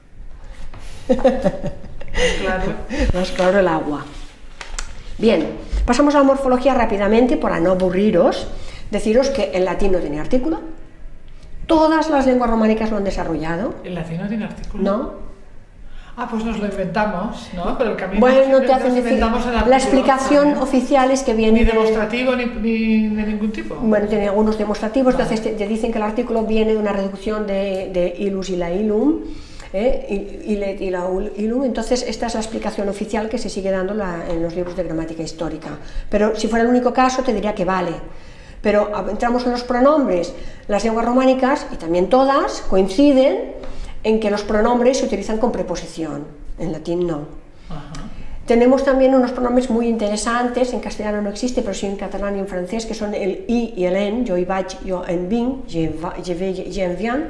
S2: Claro.
S1: Más claro el agua. Bien, pasamos a la morfología rápidamente para no aburriros. Deciros que el latín no tiene artículo. Todas las lenguas románicas lo han desarrollado.
S2: ¿El latín no tiene artículo?
S1: No.
S2: Ah, pues nos lo inventamos, ¿no? Pero el camino
S1: bueno, no te hacen decir. La explicación
S2: ¿no?
S1: oficial es que viene.
S2: Ni demostrativo ni de ningún tipo.
S1: Bueno, tiene algunos demostrativos, entonces te dicen que el artículo viene de una reducción de ilus y la ilum. Ilet y la ilum, entonces esta es la explicación oficial que se sigue dando en los libros de gramática histórica. Pero si fuera el único caso, te diría que vale. Pero entramos en los pronombres. Las lenguas románicas, y también todas, coinciden en que los pronombres se utilizan con preposición. En latín no.
S2: Ajá.
S1: Tenemos también unos pronombres muy interesantes, en castellano no existe, pero sí en catalán y en francés, que son el i y el en, yo y vaig, yo en vinc, je vais, je en viens,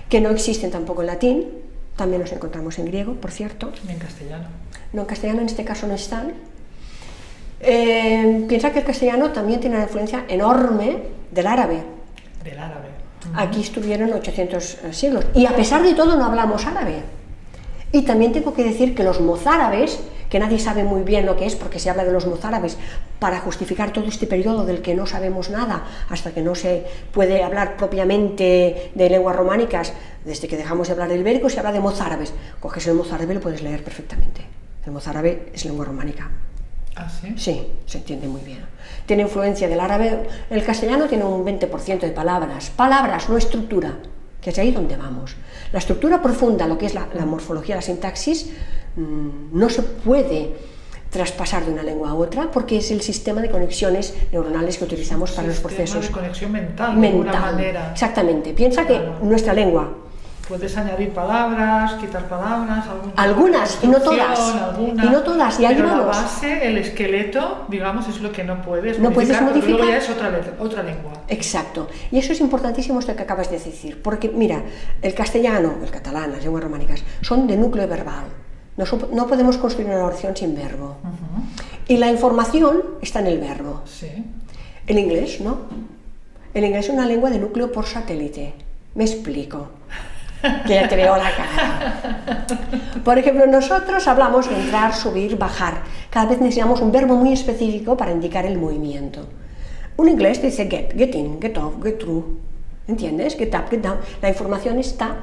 S1: que no existen tampoco en latín, también los encontramos en griego, por cierto.
S2: Ni en castellano.
S1: No, en castellano en este caso no están. Piensa que el castellano también tiene una influencia enorme del árabe.
S2: Del árabe.
S1: Aquí estuvieron 800 siglos y a pesar de todo no hablamos árabe. Y también tengo que decir que los mozárabes, que nadie sabe muy bien lo que es porque se habla de los mozárabes para justificar todo este periodo del que no sabemos nada hasta que no se puede hablar propiamente de lenguas románicas. Desde que dejamos de hablar del ibérico se habla de mozárabes. Coges el mozárabe y lo puedes leer perfectamente. El mozárabe es lengua románica.
S2: ¿Ah, sí?
S1: Sí, se entiende muy bien. Tiene influencia del árabe. El castellano tiene un 20% de palabras, no estructura, que es ahí donde vamos. La estructura profunda, lo que es la morfología, la sintaxis, no se puede traspasar de una lengua a otra porque es el sistema de conexiones neuronales que utilizamos para los procesos.
S2: De conexión mental, de alguna manera.
S1: Exactamente. Piensa que nuestra lengua
S2: Puedes añadir palabras, quitar palabras,
S1: algunas y no todas.
S2: Algunas,
S1: y no todas, y ahí
S2: pero
S1: vamos.
S2: La base, el esqueleto, digamos, es lo que no puedes
S1: no puedes modificar.
S2: Luego ya es otra lengua.
S1: Exacto. Y eso es importantísimo esto que acabas de decir, porque mira, el castellano, el catalán, las lenguas románicas, son de núcleo verbal. No podemos construir una oración sin verbo. Y la información está en el verbo.
S2: Sí.
S1: El inglés, ¿no? El inglés es una lengua de núcleo por satélite. Me explico. Que ya te veo la cara. Por ejemplo, nosotros hablamos de entrar, subir, bajar. Cada vez necesitamos un verbo muy específico para indicar el movimiento. Un inglés dice get, get in, get off, get through. ¿Entiendes? Get up, get down. La información está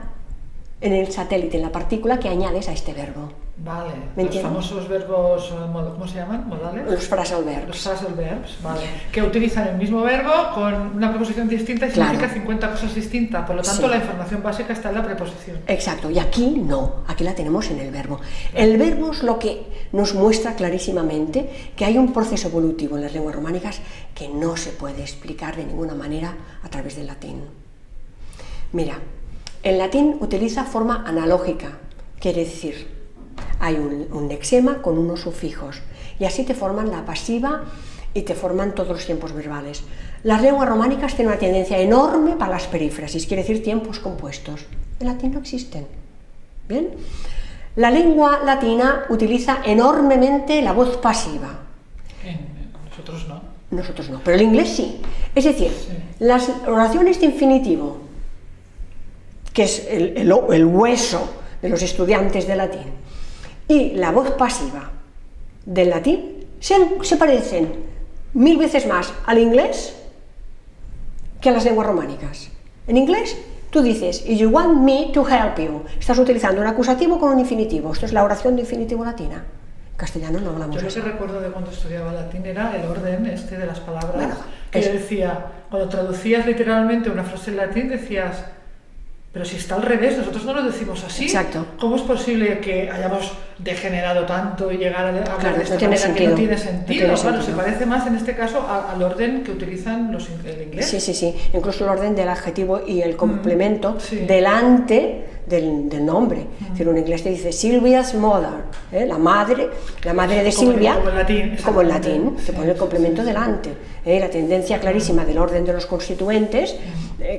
S1: en el satélite, en la partícula que añades a este verbo.
S2: Vale, los famosos verbos, ¿cómo se llaman? ¿Modales?
S1: Los phrasal verbs.
S2: Los phrasal verbs, vale. Que utilizan el mismo verbo con una preposición distinta y significa 50 cosas distintas. Por lo tanto, la información básica está en la preposición.
S1: Exacto, y aquí no, aquí la tenemos en el verbo. El verbo es lo que nos muestra clarísimamente que hay un proceso evolutivo en las lenguas románicas que no se puede explicar de ninguna manera a través del latín. Mira, el latín utiliza forma analógica, quiere decir, hay un lexema con unos sufijos y así te forman la pasiva y te forman todos los tiempos verbales. Las lenguas románicas tienen una tendencia enorme para las perífrasis, quiere decir tiempos compuestos. En latín no existen. ¿Bien? La lengua latina utiliza enormemente la voz pasiva.
S2: Nosotros no.
S1: Nosotros no, pero el inglés sí. Es decir, las oraciones de infinitivo, que es el hueso de los estudiantes de latín, y la voz pasiva del latín se parecen 1000 veces más al inglés que a las lenguas románicas. En inglés tú dices, you want me to help you. Estás utilizando un acusativo con un infinitivo. Esto es la oración de infinitivo latina. En castellano no hablamos
S2: así.
S1: Yo
S2: lo que recuerdo de cuando estudiaba latín era el orden de las palabras. Que yo decía, cuando traducías literalmente una frase en latín, decías, pero si está al revés, nosotros no lo decimos así.
S1: Exacto.
S2: ¿Cómo es posible que hayamos degenerado tanto y llegar a hablar de esta manera que no tiene sentido? Claro, se parece más en este caso al orden que utilizan el inglés.
S1: Sí. Incluso el orden del adjetivo y el complemento delante del nombre. Es decir, un inglés te dice Sylvia's mother, la madre de Silvia, como en latín, te pone el complemento delante. La tendencia clarísima del orden de los constituentes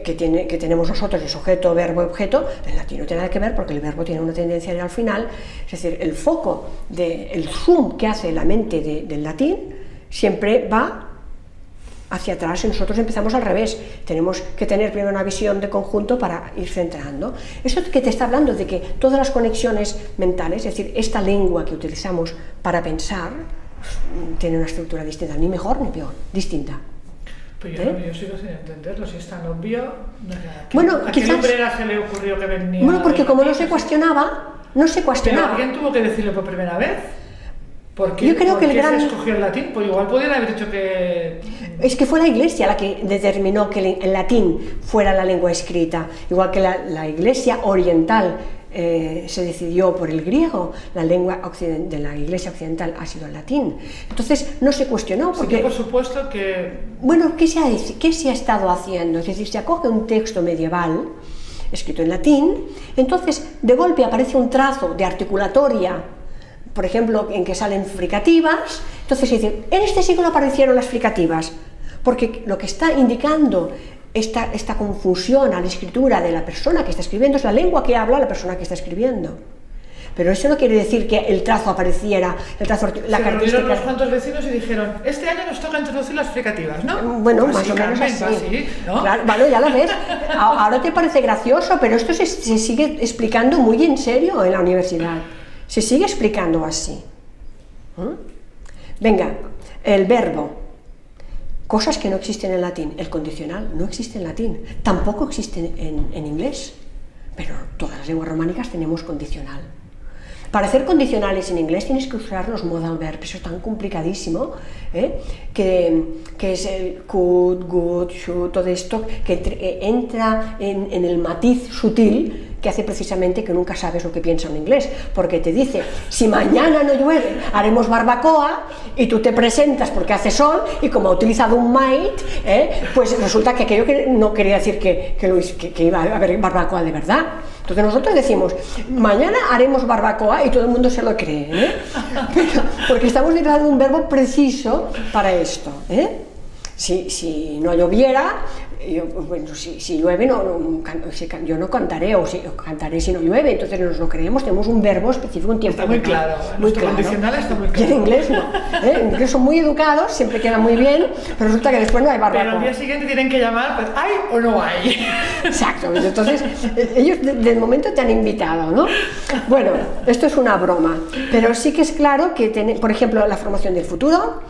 S1: que tenemos nosotros, de sujeto, verbo, objeto, en latín no tiene nada que ver porque el verbo tiene una tendencia al final. Es decir, el foco, el zoom que hace la mente del latín siempre va hacia atrás y nosotros empezamos al revés. Tenemos que tener primero una visión de conjunto para ir centrando. Eso que te está hablando de que todas las conexiones mentales, es decir, esta lengua que utilizamos para pensar, tiene una estructura distinta, ni mejor ni peor, distinta.
S2: Pues yo sigo sin entenderlo, si es tan obvio. ¿A
S1: quizás,
S2: qué lumbrera se le ocurrió que venía?
S1: Bueno, porque como no se cuestionaba.
S2: Pero alguien tuvo que decirlo por primera vez. ¿Por qué se escogió el latín? Pues igual podrían haber dicho que...
S1: Es que fue la Iglesia la que determinó que el latín fuera la lengua escrita, igual que la Iglesia oriental se decidió por el griego, la lengua de la Iglesia occidental ha sido el latín. Entonces no se cuestionó porque...
S2: Sí, por supuesto que...
S1: Bueno, ¿qué se ha estado haciendo? Es decir, se acoge un texto medieval escrito en latín, entonces de golpe aparece un trazo de articulatoria, por ejemplo, en que salen fricativas, entonces se dice, en este siglo aparecieron las fricativas, porque lo que está indicando esta confusión a la escritura de la persona que está escribiendo es la lengua que habla la persona que está escribiendo. Pero eso no quiere decir que el trazo apareciera, la
S2: característica... Se reunieron unos cuantos vecinos y dijeron, este año nos toca introducir las fricativas, ¿no?
S1: Bueno, más o menos así. ¿No? Claro, vale, ya lo ves. Ahora te parece gracioso, pero esto se sigue explicando muy en serio en la universidad. Se sigue explicando así. Venga, el verbo. Cosas que no existen en latín. El condicional no existe en latín. Tampoco existe en inglés. Pero todas las lenguas románicas tenemos condicional. Para hacer condicionales en inglés tienes que usar los modal verbs, eso es tan complicadísimo, que es el could, would, should, todo esto, que entra en el matiz sutil que hace precisamente que nunca sabes lo que piensa un inglés, porque te dice, si mañana no llueve, haremos barbacoa, y tú te presentas porque hace sol, y como ha utilizado un might, pues resulta que aquello que no quería decir que iba a haber barbacoa de verdad. Entonces nosotros decimos, mañana haremos barbacoa y todo el mundo se lo cree, ¿eh? Porque estamos utilizando un verbo preciso para esto, ¿eh? Si no lloviera, bueno, si llueve, yo no cantaré, o cantaré si no llueve, entonces nos lo creemos, tenemos un verbo específico, un tiempo.
S2: Está muy claro,
S1: muy claro.
S2: Condicional está muy claro.
S1: Y en inglés no, ¿eh? En inglés son muy educados, siempre queda muy bien, pero resulta que después no hay barbacoa.
S2: Pero al día siguiente tienen que llamar, pues, ¿hay o no hay?
S1: Exacto, entonces ellos del momento te han invitado, ¿no? Bueno, esto es una broma, pero sí que es claro que, por ejemplo, la formación del futuro,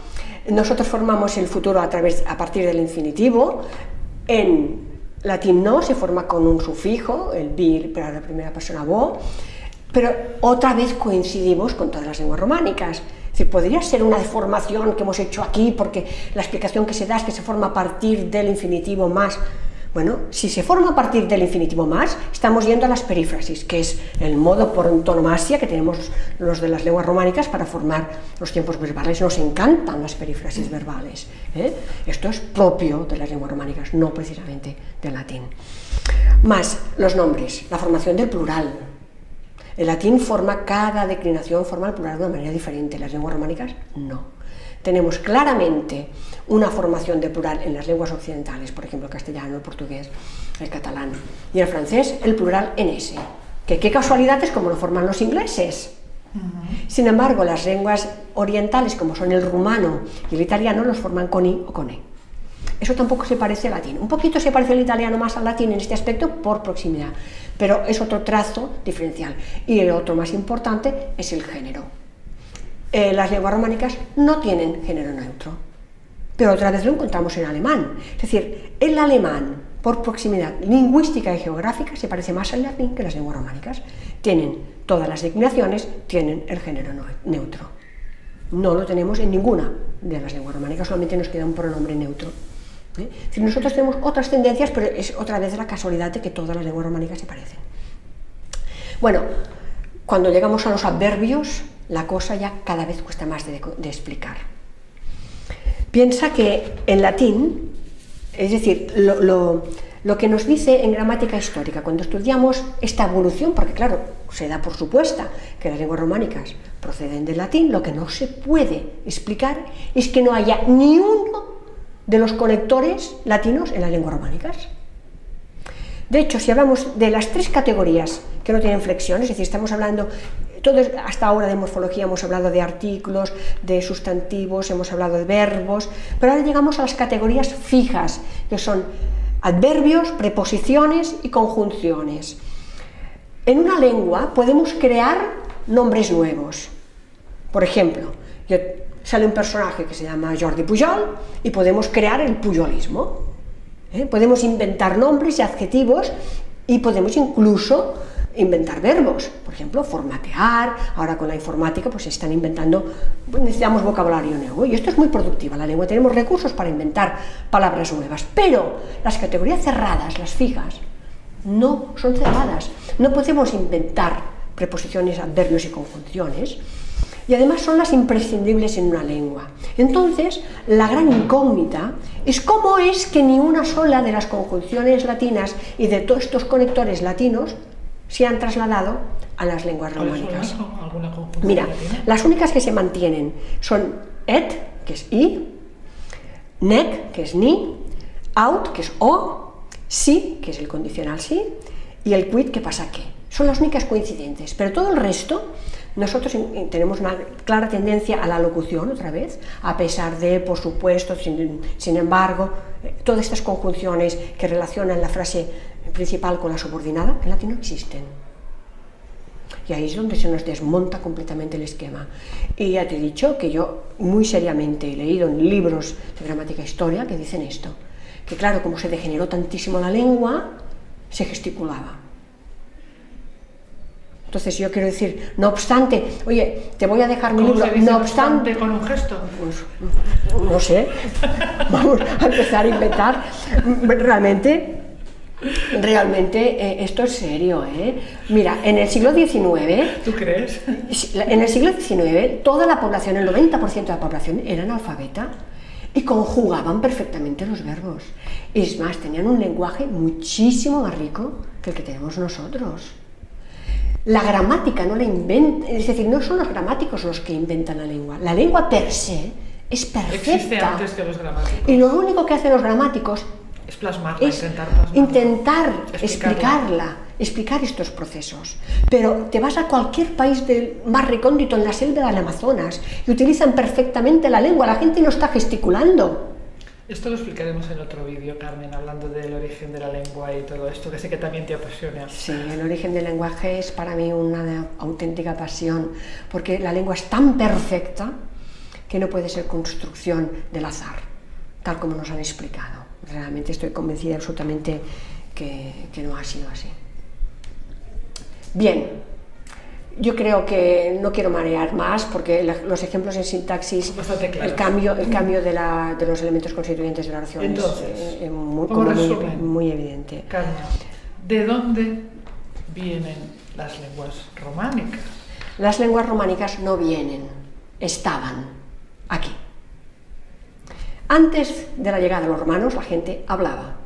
S1: nosotros formamos el futuro a partir del infinitivo. En latín no, se forma con un sufijo, el vir para la primera persona vo, pero otra vez coincidimos con todas las lenguas románicas. Es decir, podría ser una deformación que hemos hecho aquí, porque la explicación que se da es que se forma a partir del infinitivo más. Bueno, si se forma a partir del infinitivo más, estamos yendo a las perífrasis, que es el modo por antonomasia que tenemos los de las lenguas románicas para formar los tiempos verbales. Nos encantan las perífrasis verbales, ¿eh? Esto es propio de las lenguas románicas, no precisamente del latín. Más los nombres, la formación del plural. El latín cada declinación forma el plural de una manera diferente, las lenguas románicas no. Tenemos claramente una formación de plural en las lenguas occidentales, por ejemplo el castellano, el portugués, el catalán, y el francés el plural en S, que qué casualidad es como lo forman los ingleses. Sin embargo, las lenguas orientales, como son el rumano y el italiano, los forman con I o con E. Eso tampoco se parece al latín. Un poquito se parece el italiano más al latín en este aspecto por proximidad, pero es otro trazo diferencial. Y el otro más importante es el género. Las lenguas románicas no tienen género neutro, pero otra vez lo encontramos en alemán. Es decir, el alemán, por proximidad lingüística y geográfica, se parece más al latín que las lenguas románicas. Tienen todas las declinaciones, tienen el género neutro. No lo tenemos en ninguna de las lenguas románicas, solamente nos queda un pronombre neutro. Es decir, nosotros tenemos otras tendencias, pero es otra vez la casualidad de que todas las lenguas románicas se parecen. Bueno, cuando llegamos a los adverbios, la cosa ya cada vez cuesta más de explicar. Piensa que en latín, es decir, lo que nos dice en gramática histórica, cuando estudiamos esta evolución, porque claro, se da por supuesta que las lenguas románicas proceden del latín, lo que no se puede explicar es que no haya ni uno de los conectores latinos en las lenguas románicas. De hecho, si hablamos de las tres categorías que no tienen flexión, es decir, estamos hablando, hasta ahora de morfología hemos hablado de artículos, de sustantivos, hemos hablado de verbos, pero ahora llegamos a las categorías fijas, que son adverbios, preposiciones y conjunciones. En una lengua podemos crear nombres nuevos. Por ejemplo, sale un personaje que se llama Jordi Pujol y podemos crear el pujolismo. Podemos inventar nombres y adjetivos y podemos incluso inventar verbos, por ejemplo, formatear. Ahora con la informática pues se están inventando, necesitamos vocabulario nuevo y esto es muy productivo. En la lengua tenemos recursos para inventar palabras nuevas, pero las categorías cerradas, las fijas, no son cerradas. No podemos inventar preposiciones, adverbios y conjunciones. Y además son las imprescindibles en una lengua. Entonces, la gran incógnita es cómo es que ni una sola de las conjunciones latinas y de todos estos conectores latinos se han trasladado a las lenguas románicas.
S2: ¿Alguna conjunción
S1: Mira,
S2: latina?
S1: las únicas que se mantienen son et, que es i, nec, que es ni, aut, que es o, si, que es el condicional si, y el quid, que pasa que. Son las únicas coincidentes, pero todo el resto. Nosotros tenemos una clara tendencia a la locución, otra vez, a pesar de, por supuesto, sin embargo, todas estas conjunciones que relacionan la frase principal con la subordinada, en latín no existen. Y ahí es donde se nos desmonta completamente el esquema. Y ya te he dicho que yo muy seriamente he leído en libros de gramática e historia que dicen esto, que claro, como se degeneró tantísimo la lengua, se gesticulaba. Entonces yo quiero decir, no obstante, oye, te voy a dejar mi libro,
S2: no obstante con un gesto.
S1: Pues, no sé, vamos a empezar a inventar. Realmente esto es serio, ¿eh? Mira, en el siglo XIX...
S2: ¿Tú crees?
S1: En el siglo XIX toda la población, el 90% de la población era analfabeta y conjugaban perfectamente los verbos. Es más, tenían un lenguaje muchísimo más rico que el que tenemos nosotros. La gramática no la inventa, es decir, no son los gramáticos los que inventan la lengua. La lengua per se es perfecta.
S2: Existe antes que los gramáticos.
S1: Y lo único que hacen los gramáticos
S2: es plasmarla,
S1: es
S2: intentar
S1: explicar estos procesos. Pero te vas a cualquier país más recóndito en la selva del Amazonas y utilizan perfectamente la lengua, la gente no está gesticulando.
S2: Esto lo explicaremos en otro vídeo, Carmen, hablando del origen de la lengua y todo esto, que sé que también te apasiona.
S1: Sí, el origen del lenguaje es para mí una auténtica pasión, porque la lengua es tan perfecta que no puede ser construcción del azar, tal como nos han explicado. Realmente estoy convencida absolutamente que no ha sido así. Bien. Yo creo que no quiero marear más porque los ejemplos en sintaxis, el cambio de los elementos constituyentes de la oración es muy evidente.
S2: Carmen, ¿de dónde vienen las lenguas románicas?
S1: Las lenguas románicas no vienen, estaban aquí. Antes de la llegada de los romanos, la gente hablaba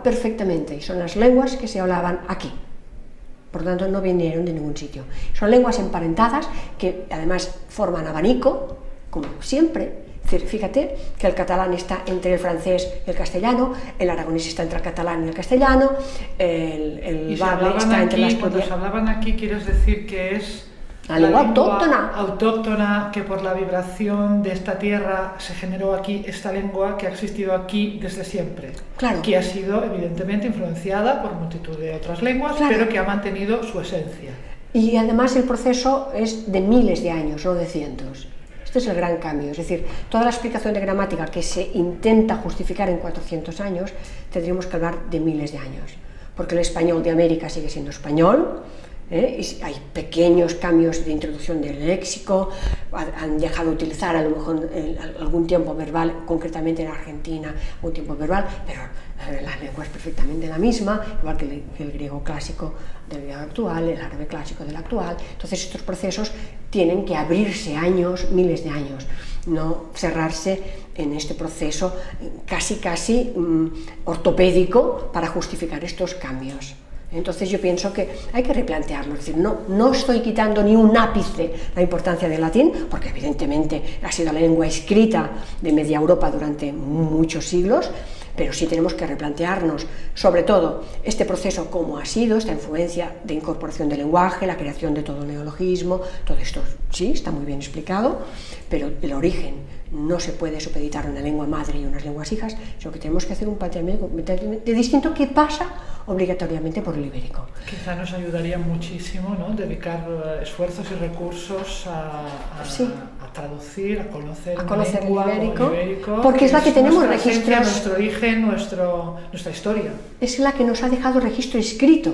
S1: perfectamente y son las lenguas que se hablaban aquí. Por lo tanto, no vinieron de ningún sitio. Son lenguas emparentadas que además forman abanico, como siempre. Fíjate que el catalán está entre el francés y el castellano, el aragonés está entre el catalán y el castellano, el bable está entre las...
S2: Cuando se hablaban aquí, ¿quieres decir que es
S1: la lengua
S2: autóctona, que por la vibración de esta tierra se generó aquí esta lengua que ha existido aquí desde siempre?
S1: Claro.
S2: Que ha sido evidentemente influenciada por multitud de otras lenguas, claro, pero que ha mantenido su esencia.
S1: Y además el proceso es de miles de años, no de cientos. Este es el gran cambio, es decir, toda la explicación de gramática que se intenta justificar en 400 años, tendríamos que hablar de miles de años, porque el español de América sigue siendo español. Hay pequeños cambios de introducción del léxico, han dejado de utilizar a lo mejor algún tiempo verbal, concretamente en Argentina, un tiempo verbal, pero la lengua es perfectamente la misma, igual que el griego clásico del griego actual, el árabe clásico del actual. Entonces estos procesos tienen que abrirse años, miles de años, no cerrarse en este proceso casi ortopédico para justificar estos cambios. Entonces yo pienso que hay que replantearlo, es decir, no estoy quitando ni un ápice la importancia del latín, porque evidentemente ha sido la lengua escrita de media Europa durante muchos siglos, pero sí tenemos que replantearnos, sobre todo, este proceso cómo ha sido, esta influencia de incorporación del lenguaje, la creación de todo el neologismo, todo esto sí, está muy bien explicado, pero el origen no se puede supeditar a una lengua madre y unas lenguas hijas, sino que tenemos que hacer un planteamiento de distinto que pasa obligatoriamente por el ibérico.
S2: Quizá nos ayudaría muchísimo, ¿no?, dedicar esfuerzos y recursos a traducir, a conocer
S1: el ibérico, porque es la que tenemos registros,
S2: nuestro origen, nuestra historia.
S1: Es la que nos ha dejado registro escrito,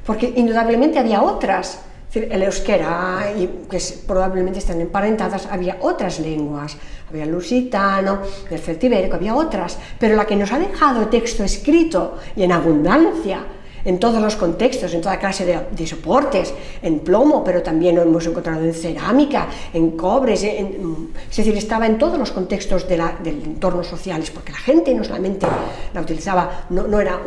S1: porque indudablemente había otras. El euskera, que probablemente están emparentadas, había otras lenguas, había el lusitano, el celtibérico, había otras, pero la que nos ha dejado texto escrito y en abundancia, en todos los contextos, en toda clase de soportes, en plomo, pero también lo hemos encontrado en cerámica, en cobres, es decir, estaba en todos los contextos del entorno sociales, porque la gente no solamente la utilizaba, no era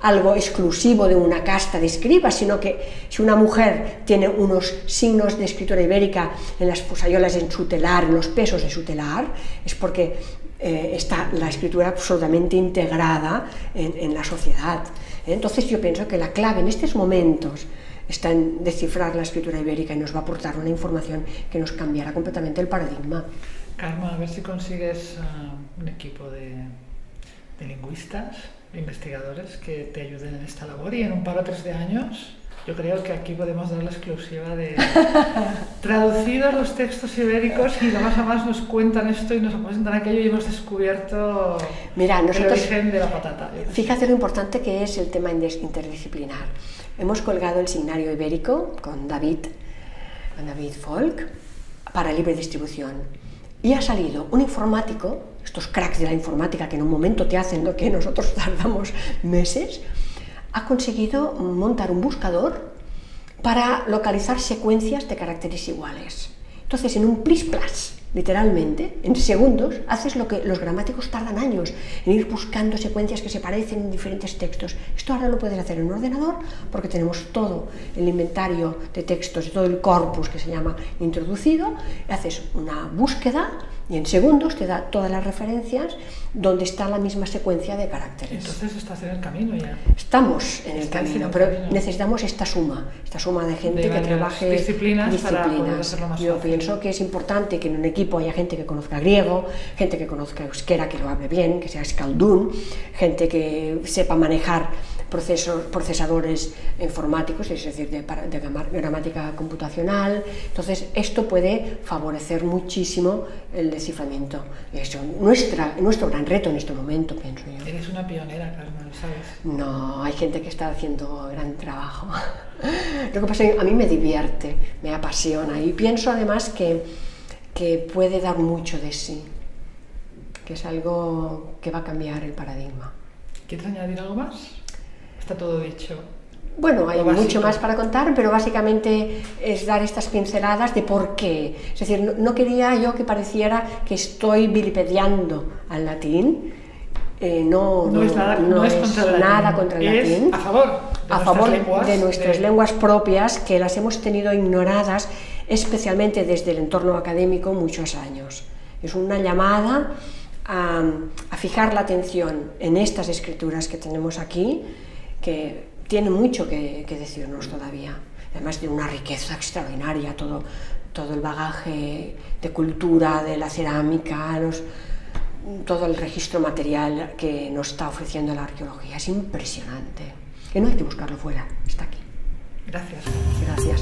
S1: algo exclusivo de una casta de escribas, sino que si una mujer tiene unos signos de escritura ibérica en las fusayolas, en su telar, en los pesos de su telar, es porque está la escritura absolutamente integrada en la sociedad. Entonces yo pienso que la clave en estos momentos está en descifrar la escritura ibérica y nos va a aportar una información que nos cambiará completamente el paradigma.
S2: Karma, a ver si consigues un equipo de lingüistas, investigadores que te ayuden en esta labor, y en un par o tres de años yo creo que aquí podemos dar la exclusiva de traducidos los textos ibéricos, y lo más a más nos cuentan esto y nos presentan aquello, y hemos descubierto el origen de la patata.
S1: Fíjate lo importante que es el tema interdisciplinar. Hemos colgado el signario ibérico con David Folk para libre distribución, y ha salido un informático, estos cracks de la informática que en un momento te hacen lo que nosotros tardamos meses, ha conseguido montar un buscador para localizar secuencias de caracteres iguales. Entonces, en un plis-plas literalmente, en segundos, haces lo que los gramáticos tardan años, en ir buscando secuencias que se parecen en diferentes textos. Esto ahora lo puedes hacer en un ordenador porque tenemos todo el inventario de textos, todo el corpus que se llama introducido, haces una búsqueda y en segundos te da todas las referencias donde está la misma secuencia de caracteres.
S2: Entonces estás en el camino ya.
S1: Estamos en el camino, pero necesitamos esta suma de gente que trabaje
S2: disciplinas. Para poder hacerlo más
S1: Yo
S2: fácil.
S1: pienso que es importante que en un equipo haya gente que conozca griego, gente que conozca euskera, que lo hable bien, que sea escaldún, gente que sepa manejar procesadores informáticos, es decir, de gramática computacional. Entonces, esto puede favorecer muchísimo el desciframiento. Eso es nuestro gran reto en este momento, pienso yo.
S2: Eres una pionera, Carmen, ¿sabes?
S1: No, hay gente que está haciendo gran trabajo. Lo que pasa es que a mí me divierte, me apasiona y pienso además que puede dar mucho de sí, que es algo que va a cambiar el paradigma.
S2: ¿Quieres añadir algo más? Está todo dicho.
S1: Bueno, hay mucho más para contar, pero básicamente es dar estas pinceladas de por qué. Es decir, no quería yo que pareciera que estoy vilipediando al latín. No es nada contra el latín.
S2: A favor
S1: de nuestras lenguas propias, que las hemos tenido ignoradas, especialmente desde el entorno académico, muchos años. Es una llamada a fijar la atención en estas escrituras que tenemos aquí, que tienen mucho que decirnos todavía. Además de una riqueza extraordinaria, todo el bagaje de cultura, de la cerámica, todo el registro material que nos está ofreciendo la arqueología. Es impresionante. Que no hay que buscarlo fuera, está aquí.
S2: Gracias.
S1: Gracias.